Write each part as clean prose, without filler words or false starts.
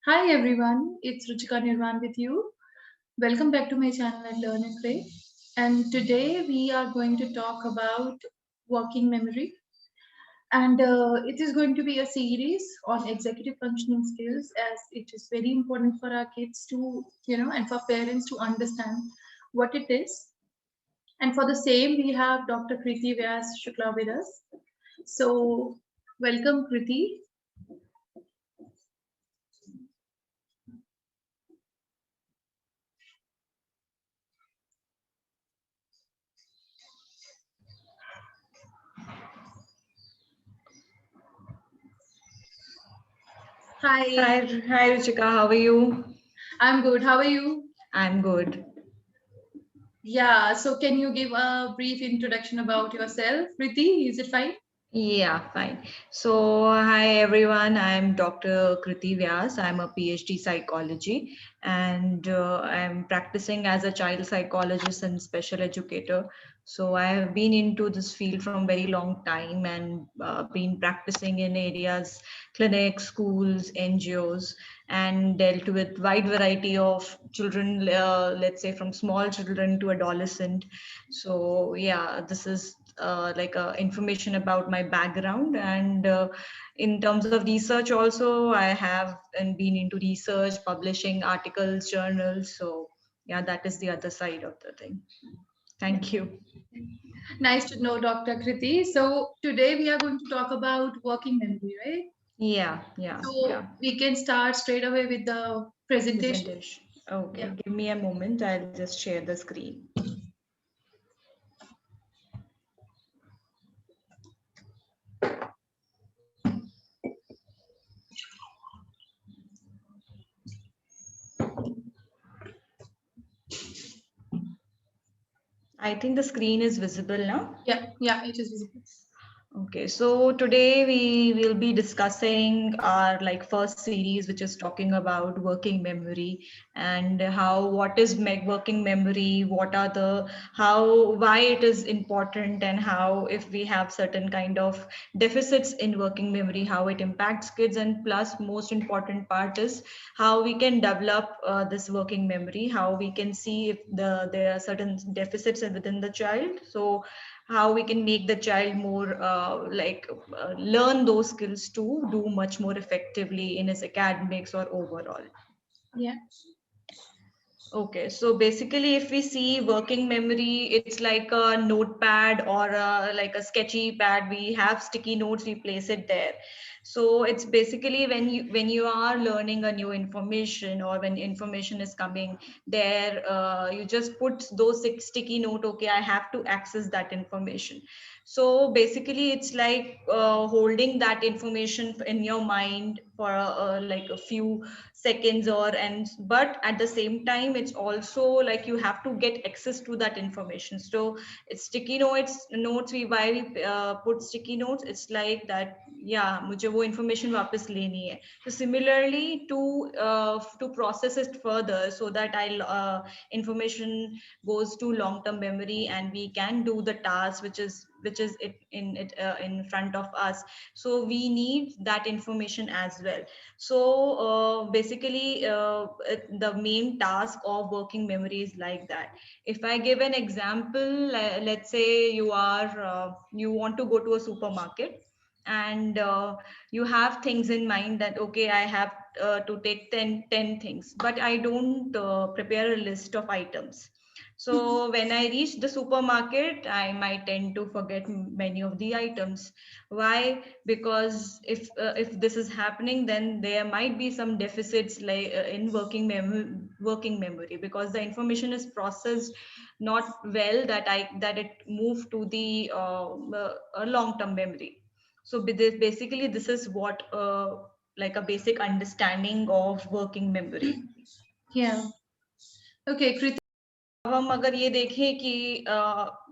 Hi everyone, it's Ruchika Nirvan with you. Welcome back to my channel at Learn and Play. And today we are going to talk about working memory. And it is going to be a series on executive functioning skills as it is very important for our kids to, and for parents to understand what it is. And for the same, we have Dr. Kriti Vyas Shukla with us. So, welcome Kriti. Hi. Hi Ruchika, how are you? I'm good. How are you? I'm good. Yeah, so can you give a brief introduction about yourself, Priti? Is it fine? Yeah, fine. So, hi everyone. I'm Dr. Kriti Vyas. I'm a PhD psychology and I'm practicing as a child psychologist and special educator. So, I have been into this field from very long time and been practicing in areas, clinics, schools, NGOs, and dealt with wide variety of children, let's say from small children to adolescent. So, yeah, this is like information about my background and in terms of research also I have and been into research publishing articles journals, so yeah, that is the other side of the thing. Yeah. Thank you. Nice to know, Dr. Kriti. So today we are going to talk about working memory, right? Yeah. So we can start straight away with the presentation. Presentation. Okay, Yeah. give me a moment, I'll just share the screen. I think the screen is visible now. Yeah, it is visible. Okay, so today we will be discussing our like first series, which is talking about working memory and how what is working memory, what are the why it is important, and how if we have certain kind of deficits in working memory, how it impacts kids, and plus most important part is how we can develop this working memory, how we can see if there are certain deficits within the child. So how we can make the child more learn those skills to do much more effectively in his academics or overall. Yeah. Okay, so basically, if we see working memory, it's like a notepad or like a sketchy pad. We have sticky notes, we place it there. So it's basically when you are learning a new information or when information is coming there, you just put those sticky note. Okay, I have to access that information. So basically, it's like holding that information in your mind for like a few seconds or and but at the same time it's also like you have to get access to that information. So it's sticky notes we why we put sticky notes, it's like that, yeah, मुझे वो information वापस लेनी है. So similarly to process it further so that I'll information goes to long term memory and we can do the task which is in front of us. So we need that information as well. So basically, the main task of working memory is like that. If I give an example, let's say you want to go to a supermarket and you have things in mind that okay, I have to take ten things, but I don't prepare a list of items. So when I reach the supermarket, I might tend to forget many of the items. Why? Because if this is happening, then there might be some deficits like in working memory, because the information is processed not well, that it moved to the long term memory. So basically this is what like a basic understanding of working memory. Yeah. Okay, Kriti. अब हम अगर ये देखें कि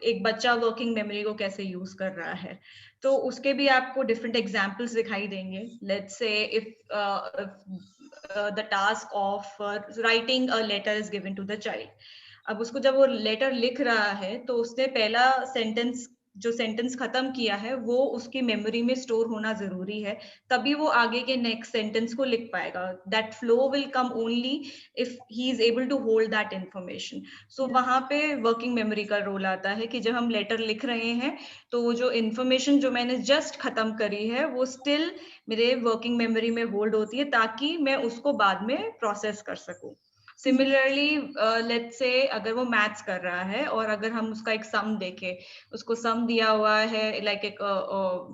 एक बच्चा working memory को कैसे यूज कर रहा है, तो उसके भी आपको डिफरेंट एग्जांपल्स दिखाई देंगे. Let's say if the task of writing a letter is given to the child. अब उसको जब वो लेटर लिख रहा है तो उसने पहला सेंटेंस जो सेंटेंस खत्म किया है वो उसकी मेमोरी में स्टोर होना जरूरी है, तभी वो आगे के नेक्स्ट सेंटेंस को लिख पाएगा. That flow will come only if he is able to hold that information. So वहां पे वर्किंग मेमोरी का रोल आता है कि जब हम लेटर लिख रहे हैं तो वो जो इंफॉर्मेशन जो मैंने जस्ट खत्म करी है वो स्टिल मेरे वर्किंग मेमोरी में होल्ड होती है, ताकि मैं उसको बाद में प्रोसेस कर सकूं. सिमिलरली लेट्स से अगर वो मैथ्स कर रहा है और अगर हम उसका एक सम देखें, उसको सम दिया हुआ है लाइक एक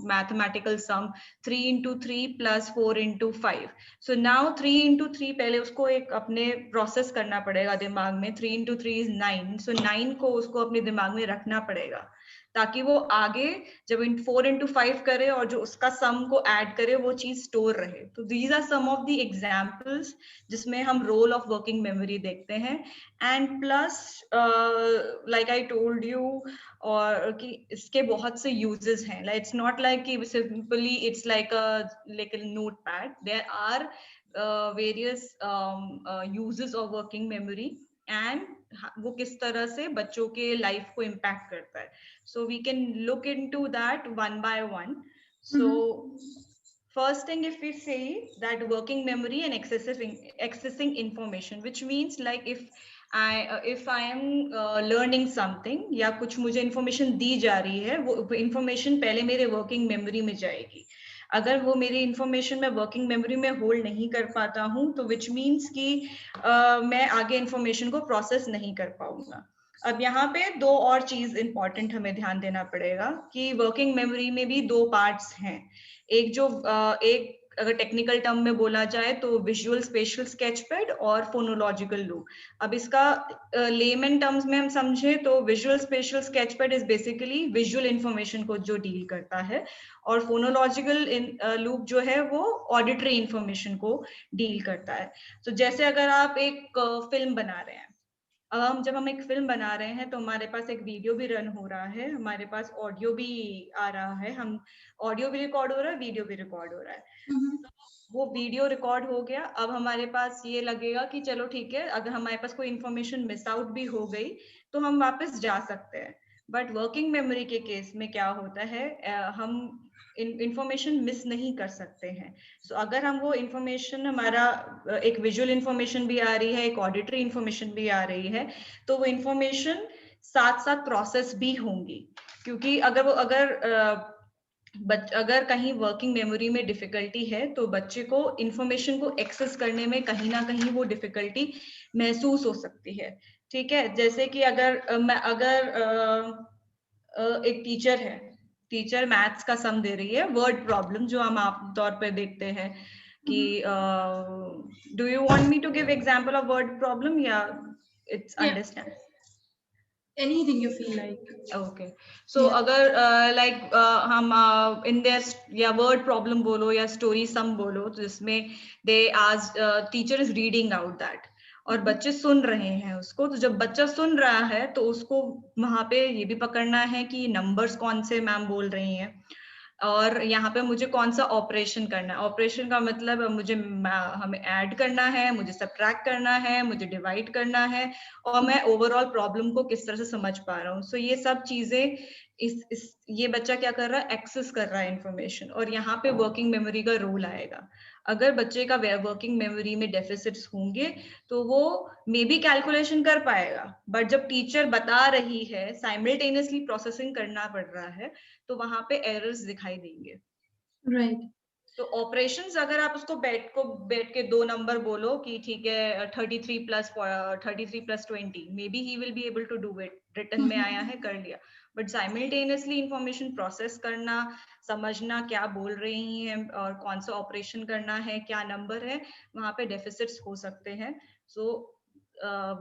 मैथमेटिकल सम 3 into 3 plus 4 into 5. So now 3 into 3 पहले उसको एक अपने प्रोसेस करना पड़ेगा दिमाग में. 3 into 3 is 9. सो 9 को उसको अपने दिमाग में रखना पड़ेगा, ताकि वो आगे जब 4 into 5 करे और जो उसका सम को ऐड करे वो चीज स्टोर रहे. तो these are some of the examples जिसमें हम रोल ऑफ वर्किंग मेमोरी देखते हैं. And plus like I told you और कि इसके बहुत से यूजेस हैं. लाइक इट्स नॉट लाइक कि simply it's like a notepad. There are various uses of working memory and वो किस तरह से बच्चों के लाइफ को इम्पैक्ट करता है. So we can look into that one by one. So first thing, if we say that working memory and accessing information, which means like if I am learning something या कुछ मुझे information दी जा रही है, वो information पहले मेरे working memory में जाएगी. अगर वो मेरी इंफॉर्मेशन मैं वर्किंग मेमोरी में होल्ड नहीं कर पाता हूँ तो विच मीन्स कि मैं आगे इंफॉर्मेशन को प्रोसेस नहीं कर पाऊंगा. अब यहाँ पे दो और चीज इंपॉर्टेंट हमें ध्यान देना पड़ेगा कि वर्किंग मेमोरी में भी दो पार्ट्स हैं. एक जो एक अगर टेक्निकल टर्म में बोला जाए तो विजुअल स्पेशल स्केच पैड और फोनोलॉजिकल लूप. अब इसका लेमन टर्म्स में हम समझे तो visual special sketch pad is basically visual information को जो डील करता है, और फोनोलॉजिकल लूप जो है वो ऑडिटरी इंफॉर्मेशन को डील करता है. तो जैसे अगर आप एक फिल्म बना रहे हैं, अब जब हम एक फिल्म बना रहे हैं तो हमारे पास एक वीडियो भी रन हो रहा है, हमारे पास ऑडियो भी आ रहा है, हम ऑडियो भी रिकॉर्ड हो रहा है, वीडियो भी रिकॉर्ड हो रहा है. वो वीडियो रिकॉर्ड हो गया. अब हमारे पास ये लगेगा कि चलो ठीक है, अगर हमारे पास कोई इंफॉर्मेशन मिस आउट भी हो गई तो हम वापस जा सकते हैं. बट वर्किंग मेमोरी के केस में क्या होता है, हम इंफॉर्मेशन मिस नहीं कर सकते हैं. सो अगर हम वो इंफॉर्मेशन हमारा एक विजुअल इंफॉर्मेशन भी आ रही है, एक ऑडिटरी इंफॉर्मेशन भी आ रही है, तो वो इंफॉर्मेशन साथ साथ प्रोसेस भी होंगी. क्योंकि अगर कहीं वर्किंग मेमोरी में डिफिकल्टी है तो बच्चे को इंफॉर्मेशन को एक्सेस करने में कहीं ना कहीं वो डिफिकल्टी महसूस हो सकती है. ठीक है, जैसे कि एक टीचर है, टीचर मैथ्स का सम दे रही है, वर्ड प्रॉब्लम जो हम आमतौर पर देखते हैं कि do you want me to give example of word problem या it's understand? Anything you feel like. Okay. So अगर like हम in their या word problem बोलो या story sum बोलो, तो इसमें they asked teacher is reading out that और बच्चे सुन रहे हैं उसको. तो जब बच्चा सुन रहा है तो उसको वहां पे ये भी पकड़ना है कि नंबर्स कौन से मैम बोल रही हैं और यहाँ पे मुझे कौन सा ऑपरेशन करना है. ऑपरेशन का मतलब हमें ऐड करना है, मुझे सब्ट्रैक्ट करना है, मुझे डिवाइड करना है, और मैं ओवरऑल प्रॉब्लम को किस तरह से समझ पा रहा हूँ. सो ये सब चीजें ये बच्चा क्या कर रहा है, एक्सेस कर रहा है इंफॉर्मेशन, और यहाँ पे वर्किंग मेमोरी का रोल आएगा. अगर बच्चे का वर्किंग मेमोरी में डेफिसिट्स होंगे तो वो मे बी कैलकुलेशन कर पाएगा, बट जब टीचर बता रही है साइमल्टेनियसली प्रोसेसिंग करना पड़ रहा है तो वहां पे एरर्स दिखाई देंगे. राइट. तो ऑपरेशंस अगर आप उसको बैठ के दो नंबर बोलो कि ठीक है 33 plus 20, maybe he will be able to do it, written में आया है कर लिया. बट साइमल्टेनियसली इंफॉर्मेशन प्रोसेस करना, समझना क्या बोल रही हैं और कौन सा ऑपरेशन करना है, क्या नंबर है, वहां पे डेफिसिट्स हो सकते हैं. सो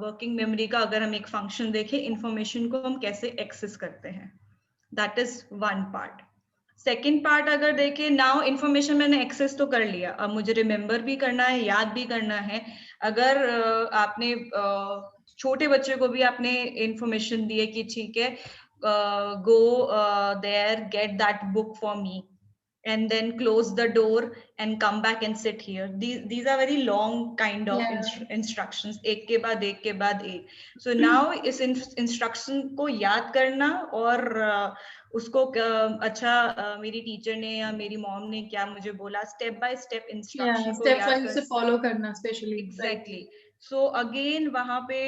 वर्किंग मेमोरी का अगर हम एक फंक्शन देखें, इंफॉर्मेशन को हम कैसे एक्सेस करते हैं, that is one part. Second part अगर देखें, नाउ इंफॉर्मेशन मैंने एक्सेस तो कर लिया, अब मुझे रिमेम्बर भी करना है, याद भी करना है. अगर आपने छोटे बच्चे को भी आपने इंफॉर्मेशन दी है कि ठीक है go there get that book for me, and then close the door and come back and sit here. These are very long kind of instructions, एक के बाद एक. So now इस instruction को याद करना और उसको अच्छा मेरी टीचर ने या मेरी मॉम ने क्या मुझे बोला, स्टेप बाय स्टेप इंस्ट्रक्शन को स्टेप याद वाइज से फॉलो करना स्पेशली. एग्जैक्टली. सो अगेन वहां पे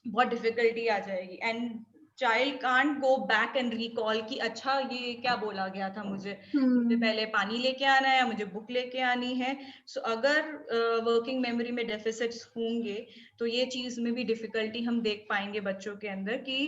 बहुत डिफिकल्टी आ जाएगी and child can't go back and recall कि अच्छा ये क्या बोला गया था मुझे पहले पानी लेके आना है, मुझे बुक लेके आनी है. सो अगर वर्किंग मेमोरी में डेफिसिट्स होंगे तो ये चीज में भी डिफिकल्टी हम देख पाएंगे बच्चों के अंदर कि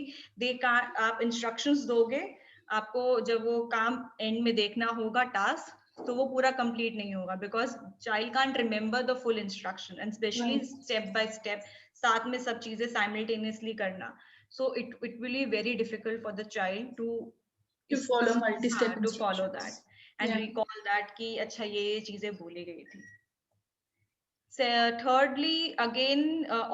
आप इंस्ट्रक्शंस दोगे, आपको जब वो काम एंड में देखना होगा टास्क तो वो पूरा कंप्लीट नहीं होगा because child can't remember the full instruction and specially step by step साथ में सब चीजें साइमल्टेनियसली करना. So it will be very difficult for the child to follow multi-step to follow that and recall that कि अच्छा ये चीजें बोली गई थी. So thirdly again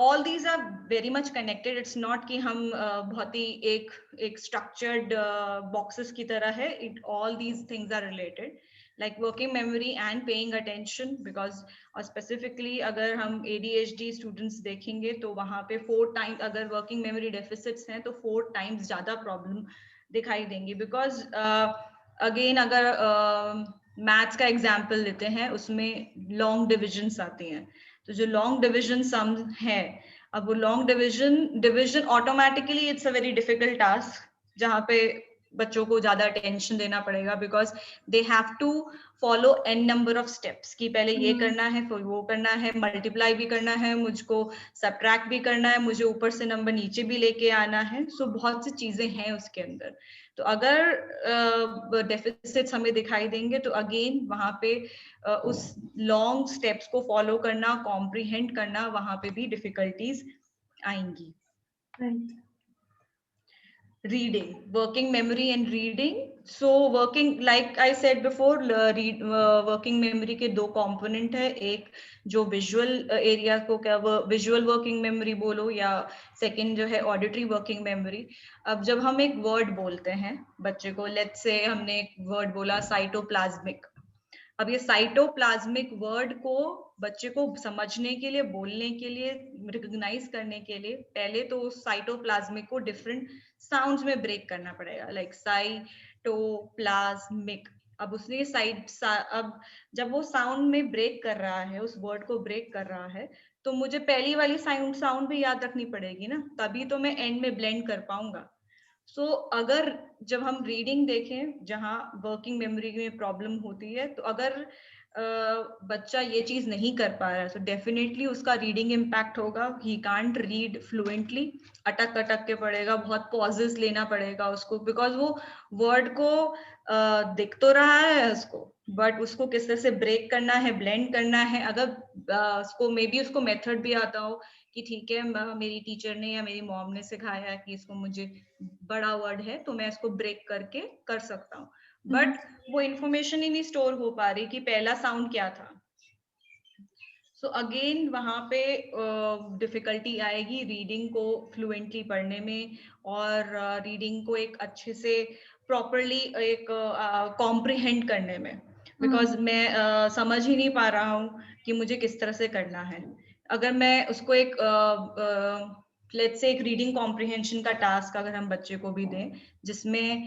all these are very much connected. It's not कि हम बहुत ही एक structured boxes की तरह है. All these things are related. Like working memory and paying attention because specifically अगर हम ADHD students देखेंगे तो वहाँ पे 4 times अगर working memory deficits हैं तो 4 times ज़्यादा problem दिखाई देंगी because again अगर मैथ्स का एग्जाम्पल लेते हैं उसमें लॉन्ग डिविजन्स आती हैं. तो जो लॉन्ग डिविजन सम है, अब वो long division automatically it's a very difficult task जहाँ पे बच्चों को ज्यादा अटेंशन देना पड़ेगा because they have to follow an number of steps कि पहले ये करना है फिर वो करना है, मल्टीप्लाई भी करना है, मुझको सब्ट्रैक्ट भी करना है, मुझे ऊपर से नंबर नीचे भी लेके आना है. सो बहुत सी चीजें हैं उसके अंदर. तो अगर डेफिसिट्स हमें दिखाई देंगे तो अगेन वहां पे उस लॉन्ग स्टेप्स को फॉलो करना, कॉम्प्रिहेंड करना, वहां पे भी डिफिकल्टीज आएंगी. Reading, working memory and reading. So working, like I said before, working memory के दो component है. एक जो visual area को क्या visual working memory बोलो या second जो है auditory working memory. अब जब हम एक word बोलते हैं बच्चे को, let's say हमने एक word बोला cytoplasmic. अब ये साइटोप्लाज्मिक वर्ड को बच्चे को समझने के लिए, बोलने के लिए, रिकॉग्नाइज करने के लिए पहले तो उस साइटोप्लाज्मिक को डिफरेंट साउंड्स में ब्रेक करना पड़ेगा. Like cytoplasmic. अब उसने अब जब वो साउंड में ब्रेक कर रहा है, उस वर्ड को ब्रेक कर रहा है, तो मुझे पहली वाली साउंड भी याद रखनी पड़ेगी ना, तभी तो मैं एंड में ब्लेंड कर पाऊंगा. सो अगर जब हम रीडिंग देखें जहाँ वर्किंग मेमोरी में प्रॉब्लम होती है, तो अगर बच्चा ये चीज नहीं कर पा रहा है तो डेफिनेटली उसका रीडिंग इम्पैक्ट होगा. ही कांट रीड फ्लुएंटली, अटक के पड़ेगा, बहुत पॉजेस लेना पड़ेगा उसको बिकॉज वो वर्ड को दिख तो रहा है उसको, बट उसको किस तरह से ब्रेक करना है, ब्लेंड करना है. अगर उसको मे बी उसको मेथड भी आता हो कि ठीक है मेरी टीचर ने या मेरी मॉम ने सिखाया कि इसको मुझे बड़ा वर्ड है तो मैं इसको ब्रेक करके कर सकता हूँ, बट वो इंफॉर्मेशन ही नहीं स्टोर हो पा रही कि पहला साउंड क्या था. सो अगेन वहां पे डिफिकल्टी आएगी रीडिंग को फ्लुएंटली पढ़ने में और रीडिंग को एक अच्छे से प्रॉपरली एक कॉम्प्रिहेंड करने में, बिकॉज मैं समझ ही नहीं पा रहा हूँ कि मुझे किस तरह से करना है. अगर मैं उसको एक लेट्स से एक रीडिंग कॉम्प्रिहेंशन का टास्क अगर हम बच्चे को भी दें जिसमें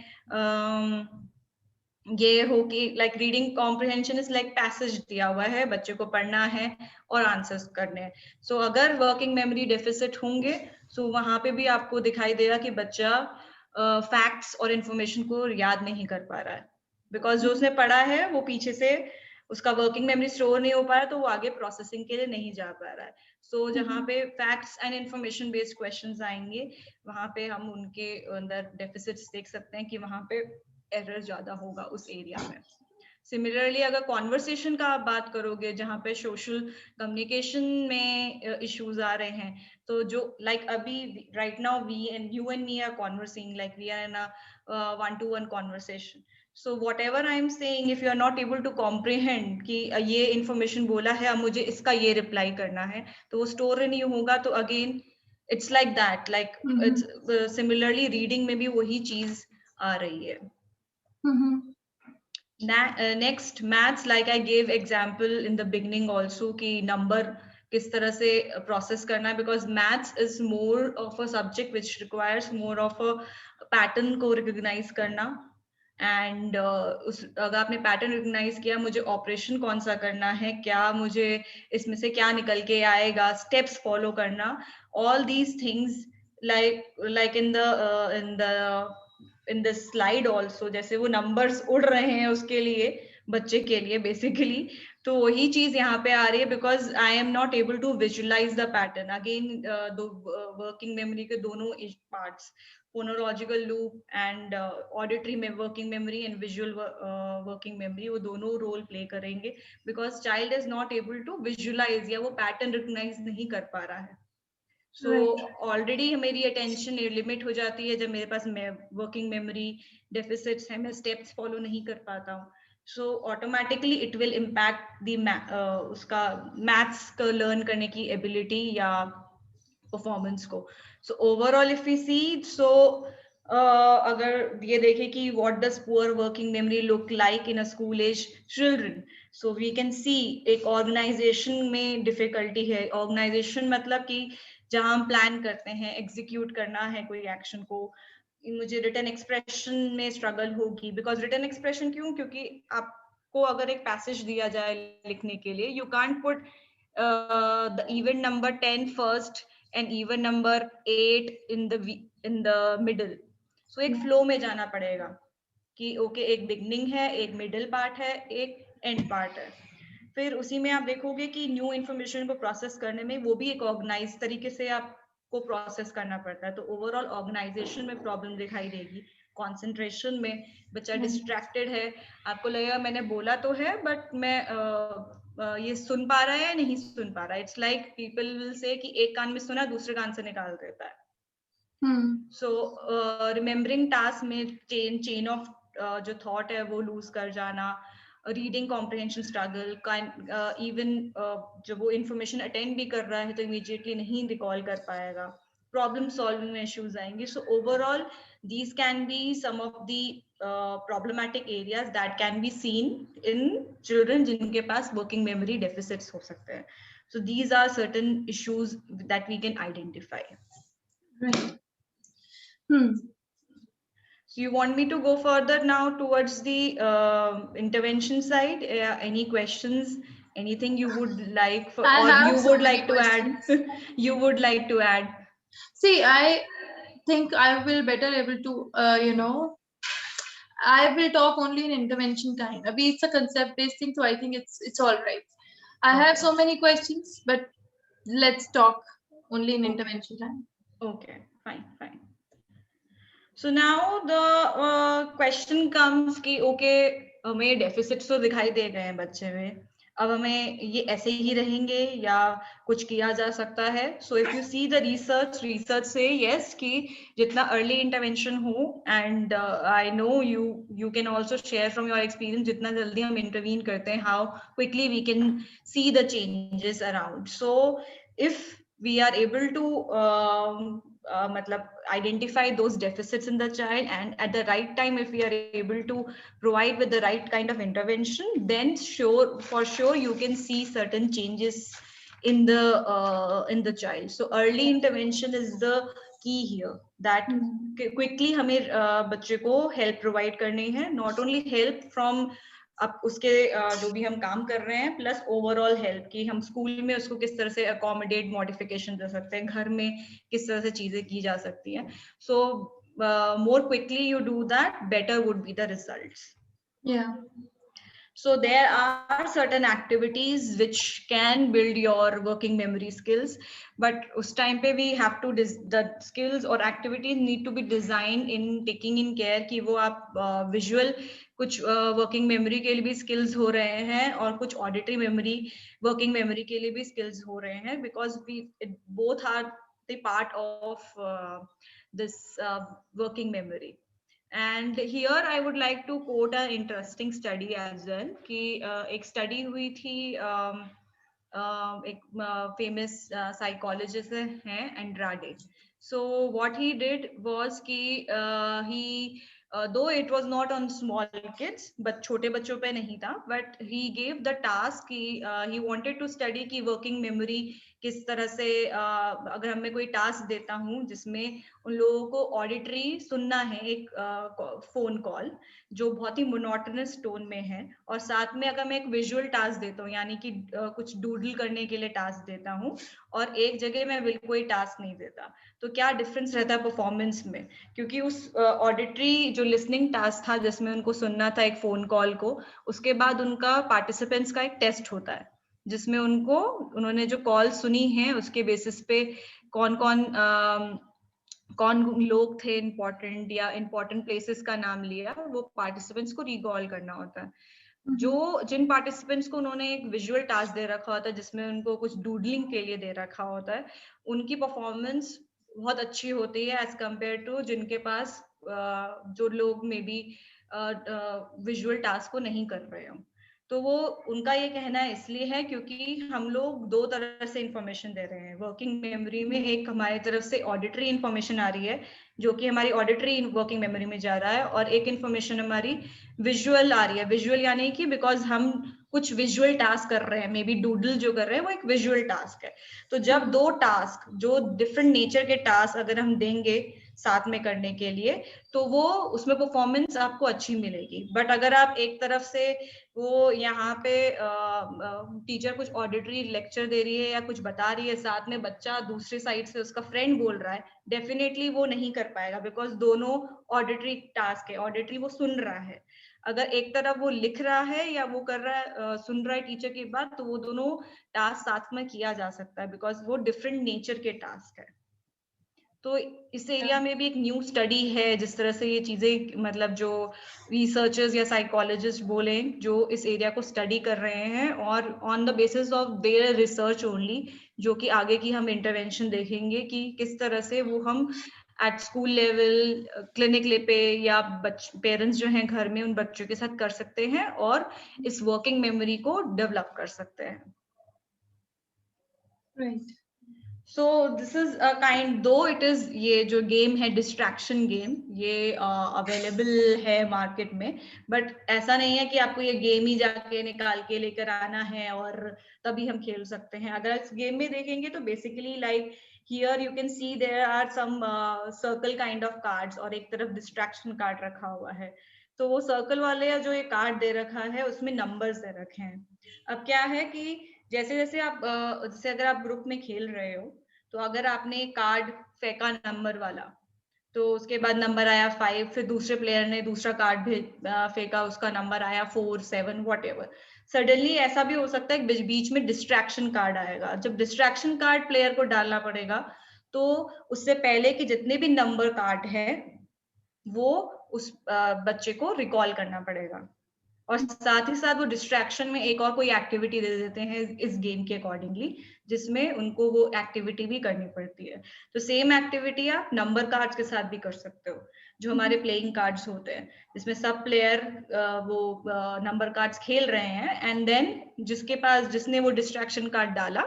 ये हो कि like reading comprehension is like passage दिया हुआ है, बच्चे को पढ़ना है और आंसर्स करने हैं. सो अगर वर्किंग मेमोरी डेफिसिट होंगे सो वहां पे भी आपको दिखाई देगा कि बच्चा फैक्ट्स और इंफॉर्मेशन को याद नहीं कर पा रहा है बिकॉज जो उसने पढ़ा है वो पीछे से उसका वर्किंग मेमोरी स्टोर नहीं हो पा रहा, तो वो आगे प्रोसेसिंग के लिए नहीं जा पा रहा है. सो जहाँ पे facts and information based questions आएंगे वहां पे हम उनके अंदर डेफिसिट्स देख सकते हैं कि वहां पे एरर ज्यादा होगा उस एरिया में. सिमिलरली अगर कॉन्वर्सेशन का आप बात करोगे जहाँ पे सोशल कम्युनिकेशन में इश्यूज आ रहे हैं, तो जो लाइक अभी right now we and you and me are conversing like we are in a 1-to-1 conversation. So whatever I am saying if you are not able to comprehend कि ये information बोला है अब मुझे इसका ये reply करना है, तो वो स्टोर नहीं होगा. तो again it's like that, like it's similarly reading में भी वही चीज आ रही है. Next, maths, like I gave example in the beginning also कि number किस तरह से process करना है, because maths is more of a subject which requires more of a pattern को recognize करना. And अगर आपने pattern recognize किया, मुझे operation कौन सा करना है, क्या मुझे इसमें से क्या निकल के आएगा, steps follow करना, all these things like in this slide also, जैसे वो numbers उड़ रहे हैं उसके लिए, बच्चे के लिए basically, तो वही चीज यहाँ पे आ रही है, because I am not able to visualize the pattern. Again, the working memory के दोनों parts, phonological loop and auditory working memory and visual working memory, वो दोनों role play करेंगे, because child is not able to visualize या वो pattern recognize नहीं कर पा रहा है. So already मेरी attention लिमिट हो जाती है जब मेरे पास working memory deficits है, मैं steps follow नहीं कर पाता हूँ. So automatically it will impact the उसका maths का learn करने की ability या performance को. So overall if we see, so अगर ये देखें कि what does poor working memory look like in a school age children, so we can see एक organization में difficulty है. Organization मतलब कि जहाँ हम plan करते हैं, execute करना है कोई action को, मुझे written expression में struggle होगी, because written expression क्यों, क्योंकि आपको अगर एक passage दिया जाए लिखने के लिए, you can't put the even number 10 first and even number 8 in the middle. So एक flow में जाना पड़ेगा कि okay, एक beginning है, एक middle part है, एक end part है. फिर उसी में आप देखोगे कि new information को process करने में वो भी एक organized तरीके से आपको process करना पड़ता है. तो overall organization में problem दिखाई देगी. Concentration में बच्चा distracted है, आपको लगेगा मैंने बोला तो है but मैं ये सुन पा रहा है या नहीं सुन पा रहा है. It's like people will say कि एक कान में सुना, दूसरे कान से निकाल देता है. So remembering task में chain of जो thought है वो lose कर जाना, reading comprehension struggle, even जब वो information attend भी कर रहा है तो immediately नहीं recall कर पाएगा, problem solving में issues आएंगे. So overall these can be some of the problematic areas that can be seen in children जिनके पास working memory deficits हो सकते हैं. So these are certain issues that we can identify. Right. So you want me to go further now towards the intervention side? Any questions? Anything you would like for, or you would like to add? You would like to add? See, I think I will better able to, I will talk only in intervention time. Abhi it's a concept based thing, so I think it's all right. I have so many questions, but let's talk only in intervention time. Okay, fine. So now the question comes कि okay, हमें deficits तो दिखाई दे गए हैं बच्चे में, अब हमें ये ऐसे ही रहेंगे या कुछ किया जा सकता है. So if you see the research say yes कि जितना early intervention हो, and I know you can also share from your experience जितना जल्दी हम intervene करते हैं, how quickly we can see the changes around. So if we are able to मतलब identify those deficits in the child, and at the right time if we are able to provide with the right kind of intervention, then for sure you can see certain changes in the child. So early intervention is the key here, that quickly हमें बच्चे को help provide करनी है, not only help from अब उसके जो भी हम काम कर रहे हैं, प्लस ओवरऑल हेल्प कि हम स्कूल में उसको किस तरह से अकोमोडेट मॉडिफिकेशन दे सकते हैं, घर में किस तरह से चीजें की जा सकती हैं. So more quickly you do that, better would be the results. Yeah. So there are certain activities which can build your working memory skills, but उस time पे we have to the skills or activities need to be designed in taking in care कि वो आप visual कुछ working memory के लिए भी skills हो रहे हैं और कुछ auditory memory working memory के लिए भी skills हो रहे हैं, because both are the part of this working memory. And here I would like to quote an interesting study as well कि एक study हुई थी एक famous psychologist हैं Andrade. So what he did was कि he दो it was not on small kids, but छोटे बच्चों पे नहीं था, but he gave the task कि ही वांटेड टू स्टडी की वर्किंग मेमोरी किस तरह से, अगर हमें कोई टास्क देता हूँ जिसमें उन लोगों को ऑडिटरी सुनना है एक फोन कॉल जो बहुत ही मोनोटोनस टोन में है, और साथ में अगर मैं एक विजुअल टास्क देता हूँ यानी कि कुछ डूडल करने के लिए टास्क देता हूँ, और एक जगह मैं बिल्कुल कोई टास्क नहीं देता, तो क्या डिफरेंस रहता है परफॉर्मेंस में? क्योंकि उस ऑडिटरी जो लिसनिंग टास्क था जिसमें उनको सुनना था एक फोन कॉल को, उसके बाद उनका पार्टिसिपेंट्स का एक टेस्ट होता है जिसमें उन्होंने जो कॉल सुनी है उसके बेसिस पे कौन कौन कौन लोग थे इम्पोर्टेंट या इम्पोर्टेंट प्लेसेस का नाम लिया, वो पार्टिसिपेंट्स को रिकॉल करना होता है। जो जिन पार्टिसिपेंट्स को उन्होंने एक विजुअल टास्क दे रखा होता है जिसमें उनको कुछ डूडलिंग के लिए दे रखा होता है, उनकी परफॉर्मेंस बहुत अच्छी होती है एज कम्पेयर टू जिनके पास जो लोग मे बी विजुअल टास्क को नहीं कर रहे हो। तो वो उनका ये कहना है इसलिए है क्योंकि हम लोग दो तरह से इंफॉर्मेशन दे रहे हैं वर्किंग मेमोरी में। एक हमारी तरफ से ऑडिटरी इंफॉर्मेशन आ रही है जो कि हमारी ऑडिटरी वर्किंग मेमोरी में जा रहा है, और एक इंफॉर्मेशन हमारी विजुअल आ रही है। विजुअल यानी कि बिकॉज हम कुछ विजुअल टास्क कर रहे हैं, मे बी डूडल जो कर रहे हैं वो एक विजुअल टास्क है। तो जब दो टास्क जो डिफरेंट नेचर के टास्क अगर हम देंगे साथ में करने के लिए, तो वो उसमें परफॉर्मेंस आपको अच्छी मिलेगी। बट अगर आप एक तरफ से वो यहाँ पे टीचर कुछ ऑडिटरी लेक्चर दे रही है या कुछ बता रही है, साथ में बच्चा दूसरे साइड से उसका फ्रेंड बोल रहा है, डेफिनेटली वो नहीं कर पाएगा बिकॉज दोनों ऑडिटरी टास्क है, ऑडिटरी वो सुन रहा है। अगर एक तरफ वो लिख रहा है या वो कर रहा है सुन रहा है टीचर की बात, तो वो दोनों टास्क साथ में किया जा सकता है बिकॉज वो डिफरेंट नेचर के टास्क है। तो इस एरिया में भी एक न्यू स्टडी है जिस तरह से ये चीजें, मतलब जो रिसर्चर्स या साइकोलॉजिस्ट बोले जो इस एरिया को स्टडी कर रहे हैं, और on the basis of their research only, जो कि आगे की हम इंटरवेंशन देखेंगे कि किस तरह से वो हम एट स्कूल लेवल, क्लिनिक ले पे या पेरेंट्स जो हैं घर में उन बच्चों के साथ कर सकते हैं और इस वर्किंग मेमोरी को डेवलप कर सकते हैं। Right. So this is a kind, दो इट इज, ये जो गेम है डिस्ट्रैक्शन गेम, ये अवेलेबल है मार्केट में, बट ऐसा नहीं है कि आपको ये गेम ही जाके निकाल के लेकर आना है और तभी हम खेल सकते हैं। अगर इस गेम में देखेंगे तो basically like here you can see there are some circle kind of cards और एक तरफ डिस्ट्रैक्शन कार्ड रखा हुआ है। तो वो सर्कल वाले जो ये कार्ड दे रखा है उसमें नंबर्स दे रखे हैं। अब क्या है कि जैसे जैसे आप जैसे अगर आप ग्रुप में खेल रहे हो, तो अगर आपने कार्ड फेंका नंबर वाला, तो उसके बाद नंबर आया 5, फिर दूसरे प्लेयर ने दूसरा कार्ड फेंका, उसका नंबर आया 4, 7 वॉट एवर। सडनली ऐसा भी हो सकता है कि बीच में डिस्ट्रैक्शन कार्ड आएगा। जब डिस्ट्रैक्शन कार्ड प्लेयर को डालना पड़ेगा, तो उससे पहले कि जितने भी नंबर कार्ड है वो उस बच्चे को रिकॉल करना पड़ेगा। और साथ ही साथ वो डिस्ट्रैक्शन में एक और कोई एक्टिविटी दे देते हैं इस गेम के अकॉर्डिंगली, जिसमें उनको वो एक्टिविटी भी करनी पड़ती है। तो सेम एक्टिविटी आप नंबर कार्ड्स के साथ भी कर सकते हो, जो हमारे प्लेइंग कार्ड्स होते हैं, जिसमें सब प्लेयर वो नंबर कार्ड्स खेल रहे हैं, एंड देन जिसने वो डिस्ट्रैक्शन कार्ड डाला,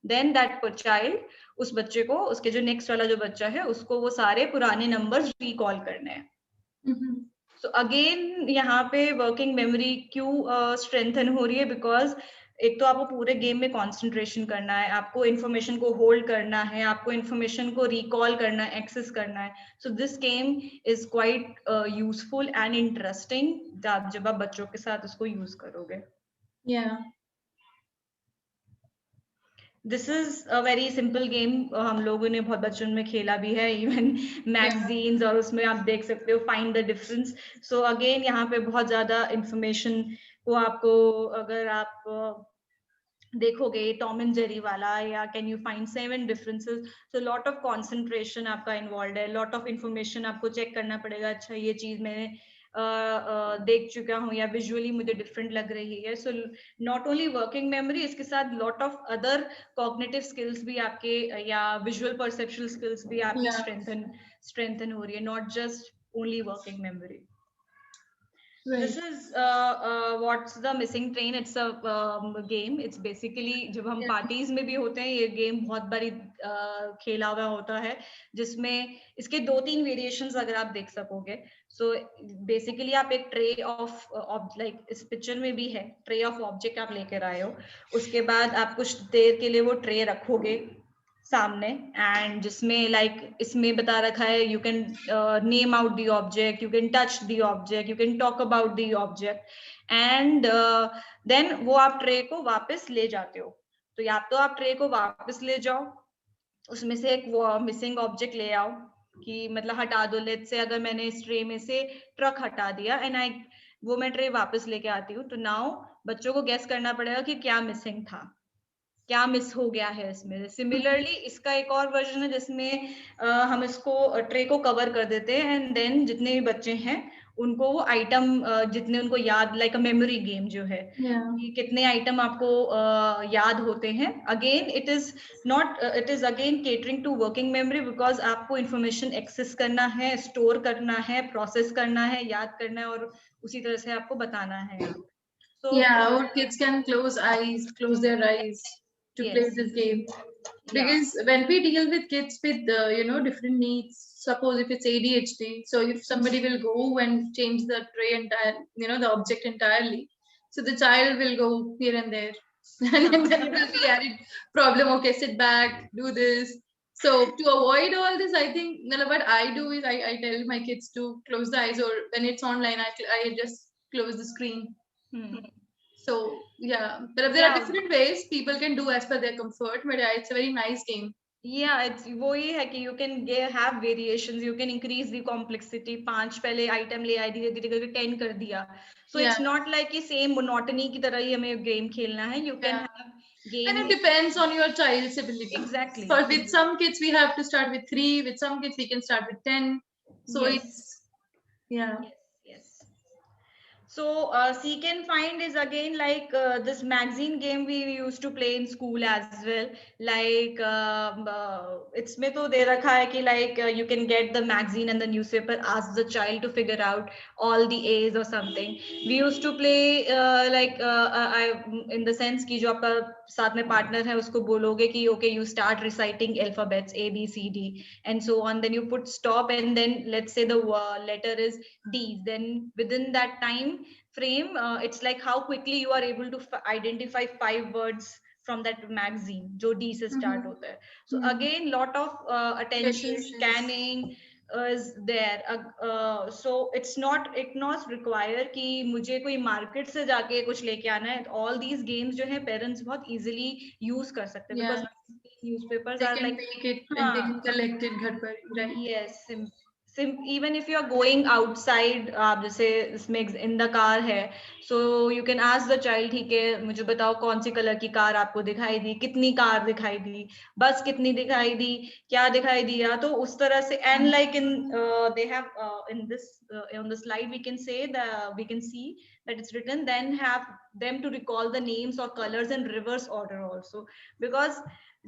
देन दैट चाइल्ड, उस बच्चे को, उसके जो नेक्स्ट वाला जो बच्चा है उसको वो सारे पुराने नंबर्स रिकॉल करने हैं। तो अगेन यहाँ पे वर्किंग मेमोरी क्यों स्ट्रेंथन हो रही है, बिकॉज एक तो आपको पूरे गेम में कंसंट्रेशन करना है, आपको इन्फॉर्मेशन को होल्ड करना है, आपको इन्फॉर्मेशन को रिकॉल करना है, एक्सेस करना है। So this game is quite useful and interesting जब आप बच्चों के साथ उसको यूज करोगे। This is a very simple game, हम लोगों ने बहुत बचपन में खेला भी है, इवन मैगजीन्स, और उसमें आप देख सकते हो find the difference. So again यहाँ पे बहुत ज्यादा इंफॉर्मेशन को आपको, अगर आप देखोगे टॉम एंड जेरी वाला या can you find 7 differences, so lot of concentration आपका इन्वॉल्व है, लॉट ऑफ इंफॉर्मेशन आपको चेक करना पड़ेगा, अच्छा ये चीज मैंने देख चुका हूँ या विजुअली मुझे डिफरेंट लग रही है। So not only working memory, इसके साथ lot of other cognitive skills भी आपके, या विजुअल परसेप्शनल स्किल्स भी आपकी स्ट्रेंथन हो रही है, not just only working memory. This Right. is what's the missing train. It's a game. It's basically जब हम Yeah. पार्टीज में भी होते हैं, ये गेम बहुत बारी खेला हुआ होता है, जिसमें इसके 2-3 वेरिएशंस अगर आप देख सकोगे. सो बेसिकली आप एक ट्रे ऑफ लाइक इस पिक्चर में भी है, ट्रे ऑफ ऑब्जेक्ट आप लेकर आए हो. उसके बाद आप कुछ देर के लिए वो ट्रे रखोगे सामने, एंड जिसमें लाइक इसमें बता रखा है you can name out the object, you can touch the object, you can talk about the object, and then वो आप ट्रे को वापस ले जाते हो. तो या तो आप ट्रे को वापस ले जाओ, उसमें से एक मिसिंग ऑब्जेक्ट ले आओ, कि मतलब हटा दो. लेट्स से अगर मैंने इस ट्रे में से ट्रक हटा दिया एंड वो मैं ट्रे वापस लेके आती हूँ, तो नाउ बच्चों को गेस करना पड़ेगा कि क्या मिसिंग था, क्या मिस हो गया है इसमें. सिमिलरली इसका एक और वर्जन है जिसमें हम इसको ट्रे को कवर कर देते हैं, एंड देन जितने भी बच्चे हैं उनको वो आइटम जितने उनको याद, लाइक अ मेमोरी गेम जो है, Yeah. कि कितने आइटम आपको याद होते हैं. Again it is again catering to working memory, because आपको इंफॉर्मेशन एक्सेस करना है, स्टोर करना है, प्रोसेस करना है, याद करना है, और उसी तरह से आपको बताना है. So Yeah, our kids can close their eyes to play yes, this game. yeah. Because when we deal with kids with different needs, suppose if it's ADHD, so if somebody will go and change the tray entire, the object entirely, so the child will go here and there, and then it will be added problem. Okay, sit back, do this. So to avoid all this, I think what I do is I tell my kids to close the eyes, or when it's online, I just close the screen. Hmm. So yeah, there are Yeah, different ways people can do as per their comfort, but yeah, it's a very nice game. yeah, it's वही है कि you can have variations, you can increase the complexity. 5 पहले item ले आए, धीरे धीरे करके 10 कर दिया. So Yeah, it's not like कि same monotony की तरह ही हमें game खेलना है. You can yeah. have And it games. depends on your child's ability. Exactly. For with some kids we have to start with 3, with some kids we can start with 10. So Yes. it's yeah. Yes. Yes. So seek and find is again like this magazine game we used to play in school as well. Like it's में तो दे रखा है कि like you can get the magazine and the newspaper, ask the child to figure out all the A's or something. We used to play in the sense कि जो आपका साथ में partner है उसको बोलोगे कि okay you start reciting alphabets A B C D and so on, then you put stop, and then let's say the letter is D, then within that time frame it's like how quickly you are able to identify 5 words from that magazine जो D से start होता है. So again lot of attention scanning is there. So it's not require कि मुझे कोई market से जाके कुछ लेके आना है. All these games जो है parents बहुत easily use कर सकते हैं, because newspapers They are can like make it and they can collect it घर पर, right? yes, even if you are going outside, आप जैसे इसमें in the car है, so you can ask the child, ठीक है मुझे बताओ कौन सी कलर की कार आपको दिखाई दी, कितनी कार दिखाई दी, बस कितनी दिखाई दी, क्या दिखाई दिया. तो उस तरह से, and like in they have in this on the slide we can see that it's written, then have them to recall the names or colors in reverse order also, because